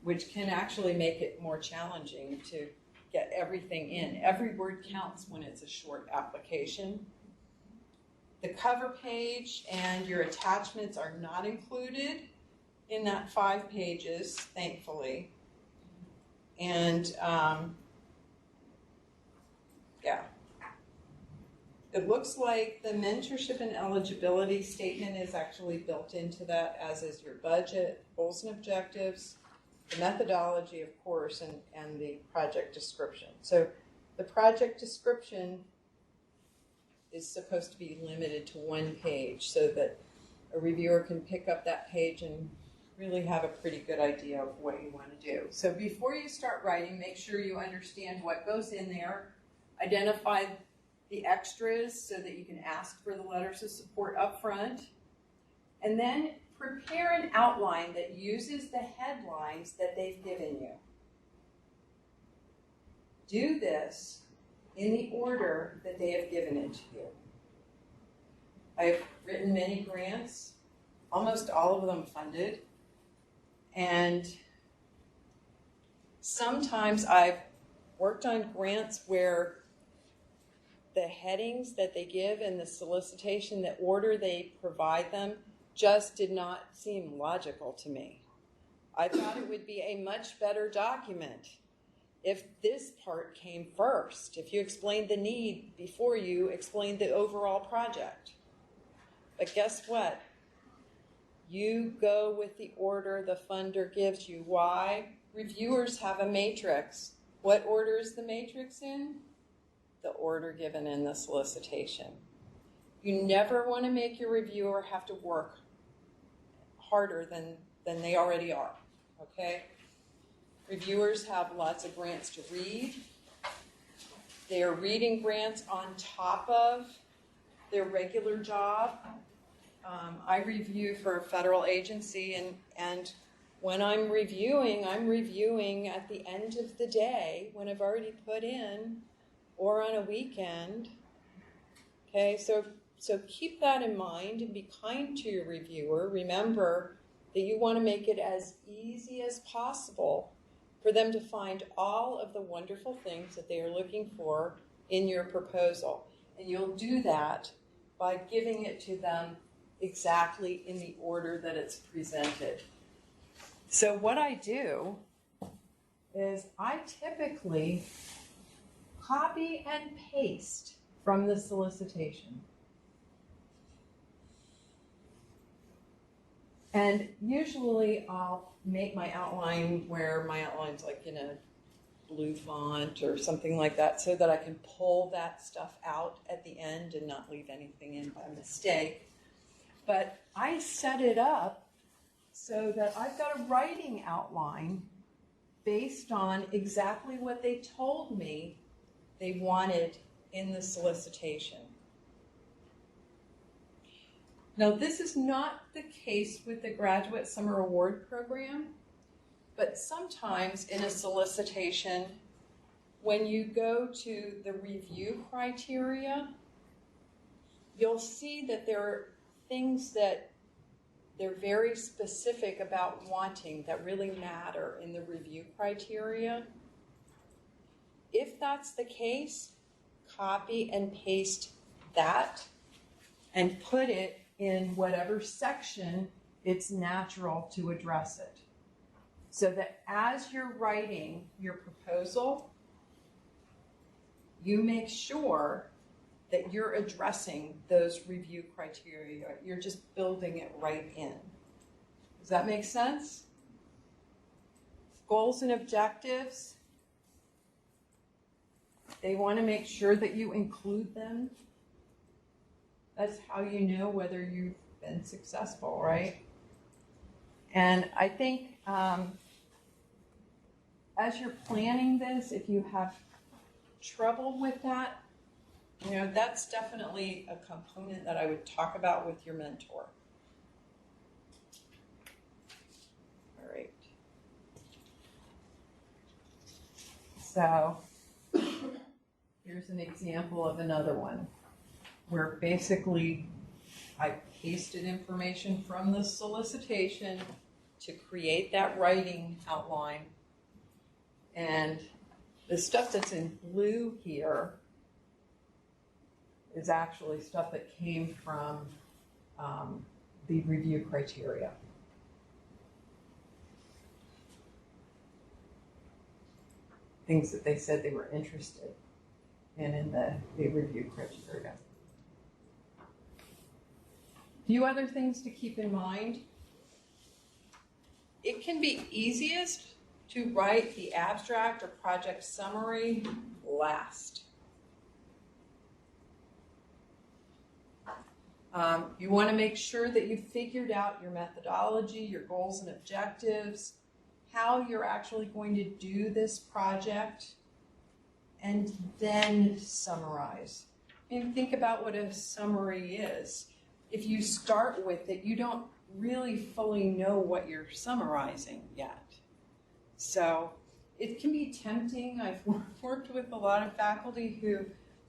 which can actually make it more challenging to get everything in. Every word counts when it's a short application. The cover page and your attachments are not included in that 5 pages, thankfully. And yeah. It looks like the mentorship and eligibility statement is actually built into that, as is your budget, goals and objectives, the methodology, of course, and the project description. So the project description is supposed to be limited to 1 page so that a reviewer can pick up that page and really have a pretty good idea of what you want to do. So before you start writing, make sure you understand what goes in there, identify the extras so that you can ask for the letters of support up front, and then prepare an outline that uses the headlines that they've given you. Do this in the order that they have given it to you. I've written many grants, almost all of them funded, and sometimes I've worked on grants where the headings that they give and the solicitation, the order they provide them, just did not seem logical to me. I thought it would be a much better document if this part came first, if you explained the need before you explained the overall project. But guess what? You go with the order the funder gives you. Why? Reviewers have a matrix. What order is the matrix in? The order given in the solicitation. You never want to make your reviewer have to work harder than they already are, okay? Reviewers have lots of grants to read. They are reading grants on top of their regular job. I review for a federal agency, and when I'm reviewing at the end of the day when I've already put in, or on a weekend. Okay, so keep that in mind and be kind to your reviewer. Remember that you want to make it as easy as possible for them to find all of the wonderful things that they are looking for in your proposal. And you'll do that by giving it to them exactly in the order that it's presented. So what I do is I typically copy and paste from the solicitation. And usually I'll make my outline where my outline's like in a blue font or something like that so that I can pull that stuff out at the end and not leave anything in by mistake. But I set it up so that I've got a writing outline based on exactly what they told me they wanted in the solicitation. Now, this is not the case with the Graduate Summer Award Program, but sometimes in a solicitation, when you go to the review criteria, you'll see that there are things that they're very specific about wanting that really matter in the review criteria. If that's the case, copy and paste that and put it in whatever section it's natural to address it. So that as you're writing your proposal, you make sure that you're addressing those review criteria. You're just building it right in. Does that make sense? Goals and objectives. They want to make sure that you include them. That's how you know whether you've been successful, right? And I think as you're planning this, if you have trouble with that, you know, that's definitely a component that I would talk about with your mentor. All right. So here's an example of another one where basically I pasted information from the solicitation to create that writing outline. And the stuff that's in blue here is actually stuff that came from the review criteria. Things that they said they were interested in the review criteria. A few other things to keep in mind. It can be easiest to write the abstract or project summary last. You want to make sure that you've figured out your methodology, your goals and objectives, how you're actually going to do this project, and then summarize. And think about what a summary is. If you start with it, you don't really fully know what you're summarizing yet. So it can be tempting. I've worked with a lot of faculty who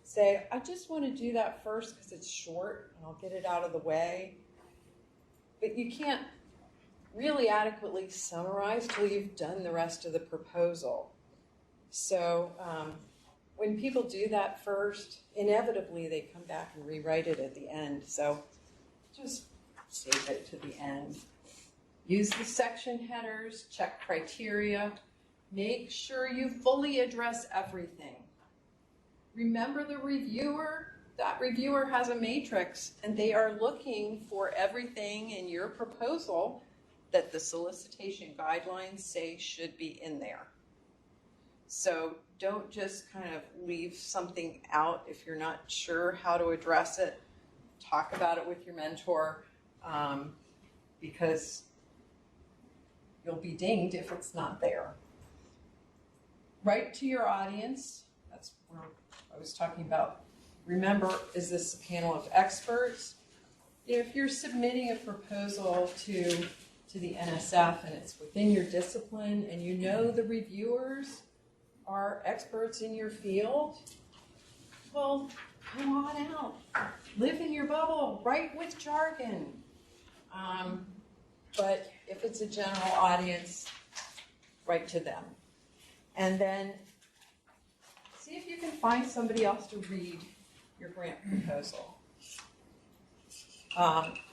say, I just want to do that first because it's short and I'll get it out of the way. But you can't really adequately summarize till you've done the rest of the proposal. So when people do that first, inevitably they come back and rewrite it at the end. So just save it to the end. Use the section headers, check criteria, make sure you fully address everything. Remember the reviewer, that reviewer has a matrix and they are looking for everything in your proposal that the solicitation guidelines say should be in there. So don't just kind of leave something out if you're not sure how to address it. Talk about it with your mentor because you'll be dinged if it's not there. Write to your audience. That's where I was talking about. Remember, is this a panel of experts? If you're submitting a proposal to the NSF and it's within your discipline and you know the reviewers are experts in your field, well, come on out. Live in your bubble. Write with jargon. But if it's a general audience, write to them. And then see if you can find somebody else to read your grant proposal.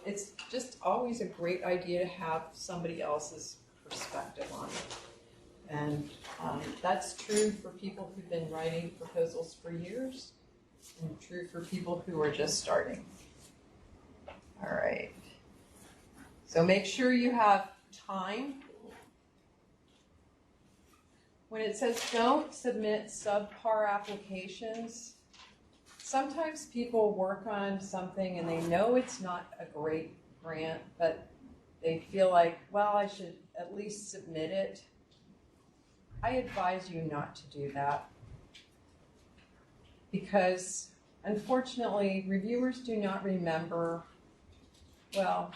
It's just always a great idea to have somebody else's perspective on it. And that's true for people who've been writing proposals for years. and true for people who are just starting. All right. So make sure you have time. When it says don't submit subpar applications, sometimes people work on something and they know it's not a great grant, but they feel like, well, I should at least submit it. I advise you not to do that because, unfortunately, reviewers do not remember, well,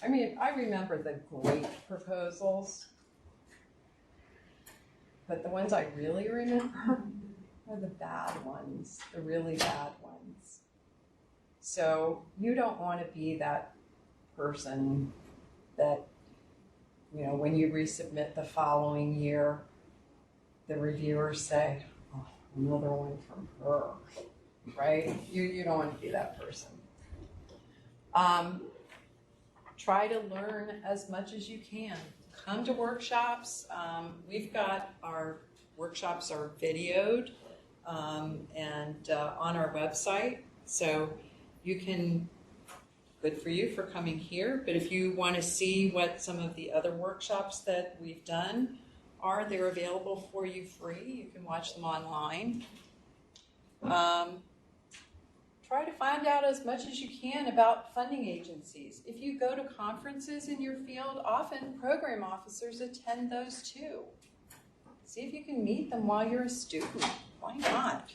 I mean, I remember the great proposals, but the ones I really remember are the bad ones, the really bad ones. So you don't want to be that person that, you know, when you resubmit the following year, the reviewers say, oh, another one from her, right? You don't want to be that person. Try to learn as much as you can. Come to workshops. We've got our workshops are videoed and on our website. So you can, good for you for coming here, but if you want to see what some of the other workshops that we've done are, they're available for you free. You can watch them online. Try to find out as much as you can about funding agencies. If you go to conferences in your field, often program officers attend those too. See if you can meet them while you're a student. Why not?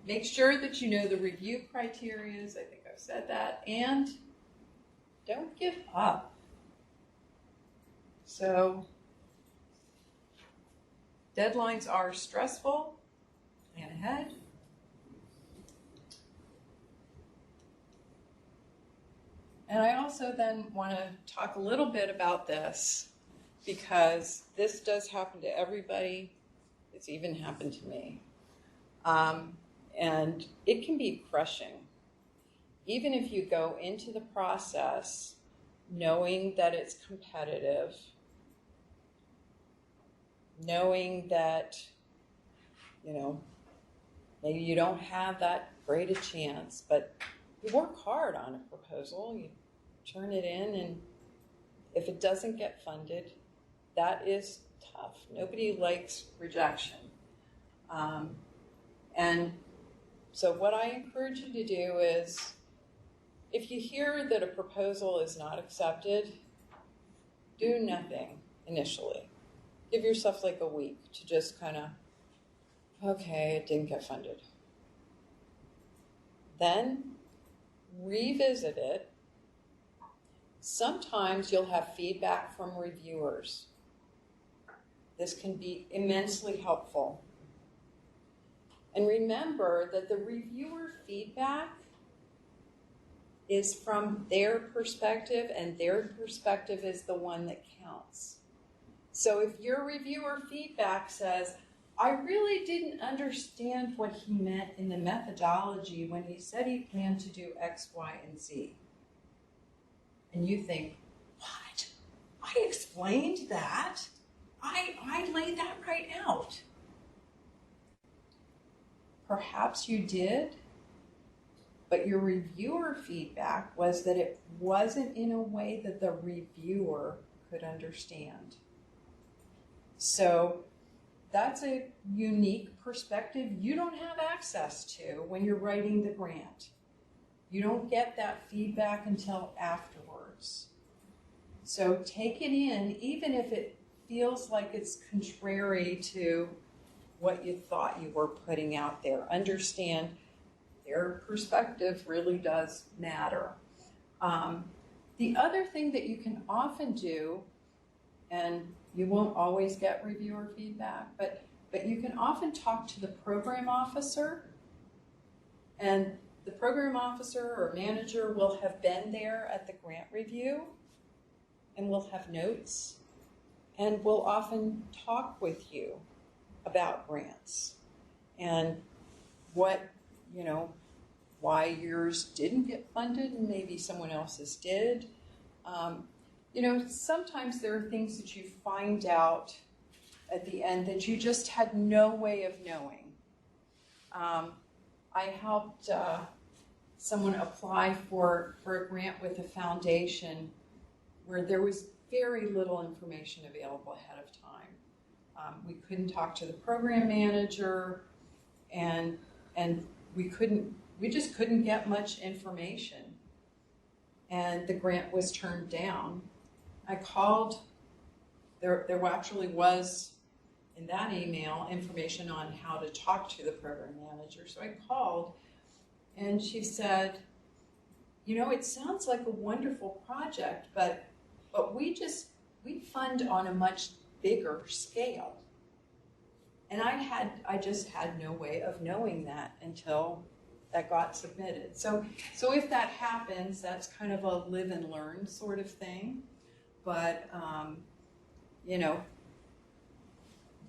Make sure that you know the review criteria. I think I've said that. And don't give up. So, deadlines are stressful. Plan ahead. And I also then want to talk a little bit about this because this does happen to everybody. It's even happened to me. And it can be crushing. Even if you go into the process knowing that it's competitive, knowing that, you know, maybe you don't have that great a chance, but you work hard on a proposal, you turn it in, and if it doesn't get funded, that is tough. Nobody likes rejection. And so what I encourage you to do is, if you hear that a proposal is not accepted, do nothing initially. Give yourself like a week to just kind of, okay, it didn't get funded. Then revisit it. Sometimes you'll have feedback from reviewers. This can be immensely helpful. And remember that the reviewer feedback is from their perspective, and their perspective is the one that counts. So if your reviewer feedback says, I really didn't understand what he meant in the methodology when he said he planned to do X, Y, and Z. And you think, what? I explained that. I laid that right out. Perhaps you did, but your reviewer feedback was that it wasn't in a way that the reviewer could understand. So that's a unique perspective you don't have access to when you're writing the grant. You don't get that feedback until afterwards. So take it in, even if it feels like it's contrary to what you thought you were putting out there. Understand their perspective really does matter. The other thing that you can often do, and you won't always get reviewer feedback, but you can often talk to the program officer, and the program officer or manager will have been there at the grant review and will have notes and will often talk with you about grants and what, you know, why yours didn't get funded and maybe someone else's did. You know, sometimes there are things that you find out at the end that you just had no way of knowing. I helped someone apply for a grant with a foundation where there was very little information available ahead of time. We couldn't talk to the program manager, and we just couldn't get much information. And the grant was turned down. I called, there actually was in that email information on how to talk to the program manager. So I called, and she said, you know, it sounds like a wonderful project, but we fund on a much bigger scale. And I just had no way of knowing that until that got submitted. So if that happens, that's kind of a live and learn sort of thing. But, you know,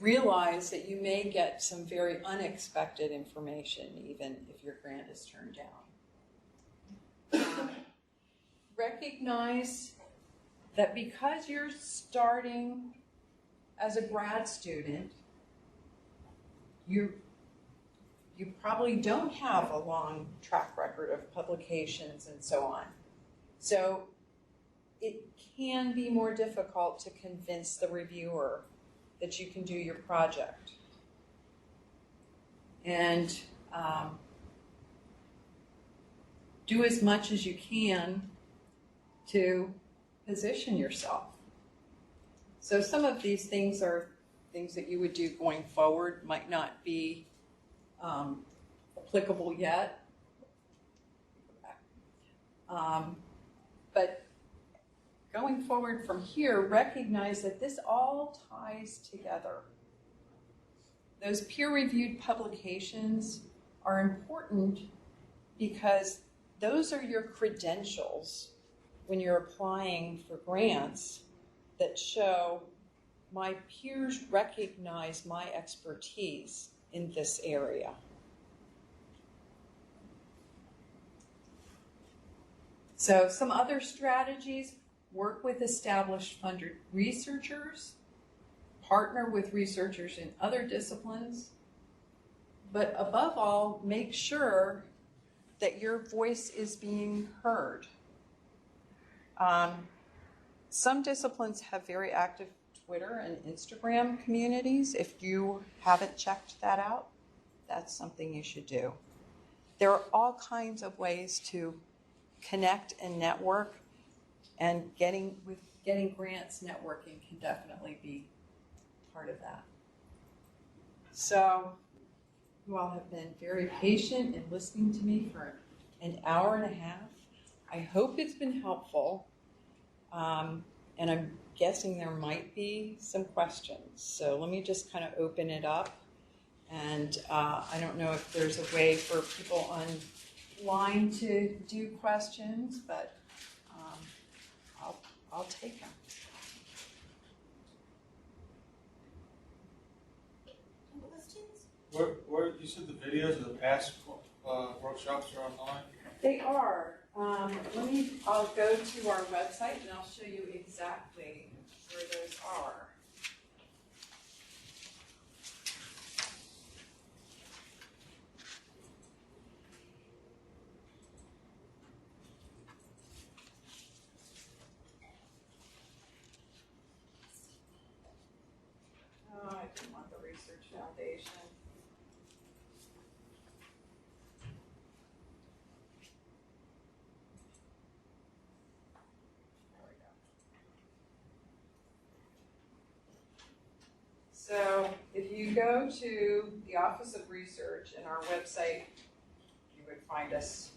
realize that you may get some very unexpected information even if your grant is turned down. Recognize that because you're starting as a grad student, you probably don't have a long track record of publications and so on. So it can be more difficult to convince the reviewer that you can do your project. And do as much as you can to position yourself. So some of these things are things that you would do going forward, might not be applicable yet. But going forward from here, recognize that this all ties together. Those peer-reviewed publications are important because those are your credentials when you're applying for grants that show my peers recognize my expertise in this area. So some other strategies: work with established funded researchers, partner with researchers in other disciplines, but above all, make sure that your voice is being heard. Some disciplines have very active Twitter and Instagram communities. If you haven't checked that out, that's something you should do. There are all kinds of ways to connect and network, and getting grants, networking can definitely be part of that. So you all have been very patient in listening to me for an hour and a half. I hope it's been helpful. And I'm guessing there might be some questions. So let me just kind of open it up. And I don't know if there's a way for people online to do questions, but I'll take them. Questions? Where you said the videos of the past workshops are online? They are. I'll go to our website and I'll show you exactly where those are. Oh, I didn't want the Research Foundation. So if you go to the Office of Research in our website, you would find us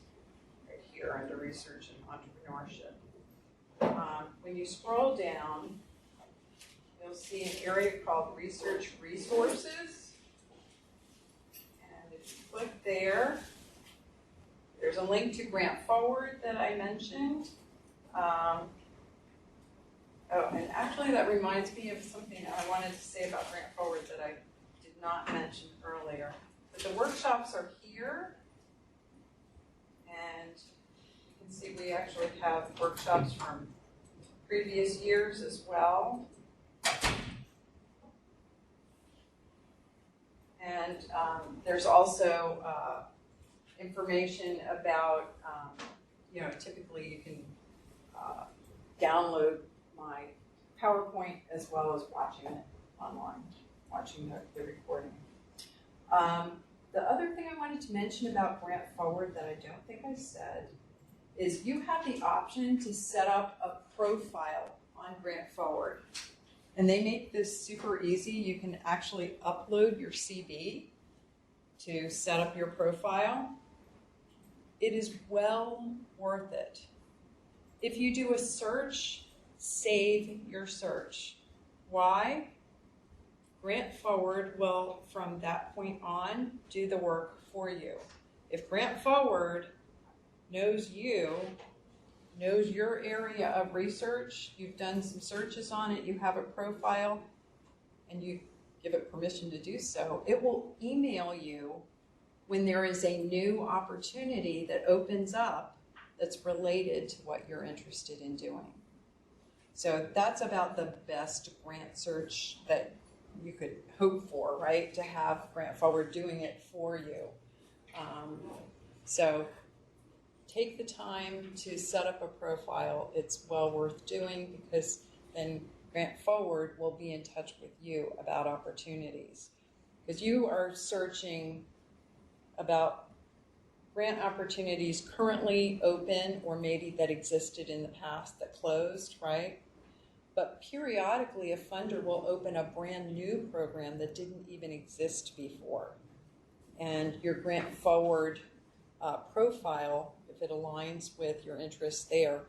right here under Research and Entrepreneurship. When you scroll down, you'll see an area called Research Resources. And if you click there, there's a link to Grant Forward that I mentioned. Oh, and actually that reminds me of something I wanted to say about Grant Forward that I did not mention earlier. But the workshops are here, and you can see we actually have workshops from previous years as well. And there's also information about, typically you can download my PowerPoint as well as watching it online, watching the recording. The other thing I wanted to mention about Grant Forward that I don't think I said is you have the option to set up a profile on Grant Forward. And they make this super easy. You can actually upload your CV to set up your profile. It is well worth it. If you do a search, save your search. Why? Grant Forward will, from that point on, do the work for you. If Grant Forward knows you, knows your area of research, you've done some searches on it, you have a profile, and you give it permission to do so, it will email you when there is a new opportunity that opens up that's related to what you're interested in doing. So that's about the best grant search that you could hope for, right? To have Grant Forward doing it for you. So take the time to set up a profile. It's well worth doing because then Grant Forward will be in touch with you about opportunities. Because you are searching about grant opportunities currently open or maybe that existed in the past that closed, right? But periodically a funder will open a brand new program that didn't even exist before. And your Grant Forward profile, if it aligns with your interests there,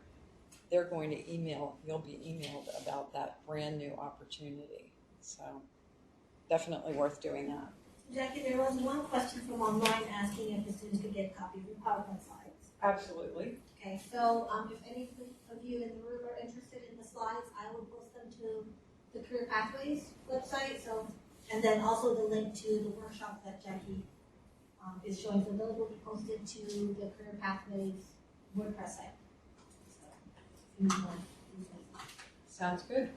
they're going to you'll be emailed about that brand new opportunity. So definitely worth doing that. Jackie, there was one question from online asking if the students could get a copy of the PowerPoint slides. Absolutely. Okay, so if any of you in the room are interested in the slides, I will post them to the Career Pathways website. So, and then also the link to the workshop that Jackie is showing. So those will be posted to the Career Pathways WordPress site. So, if you want to use them. Sounds good.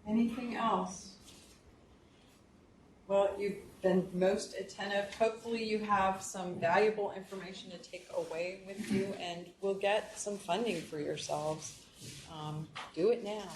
Anything else? Well, you've been most attentive. Hopefully you have some valuable information to take away with you and we'll get some funding for yourselves. Do it now.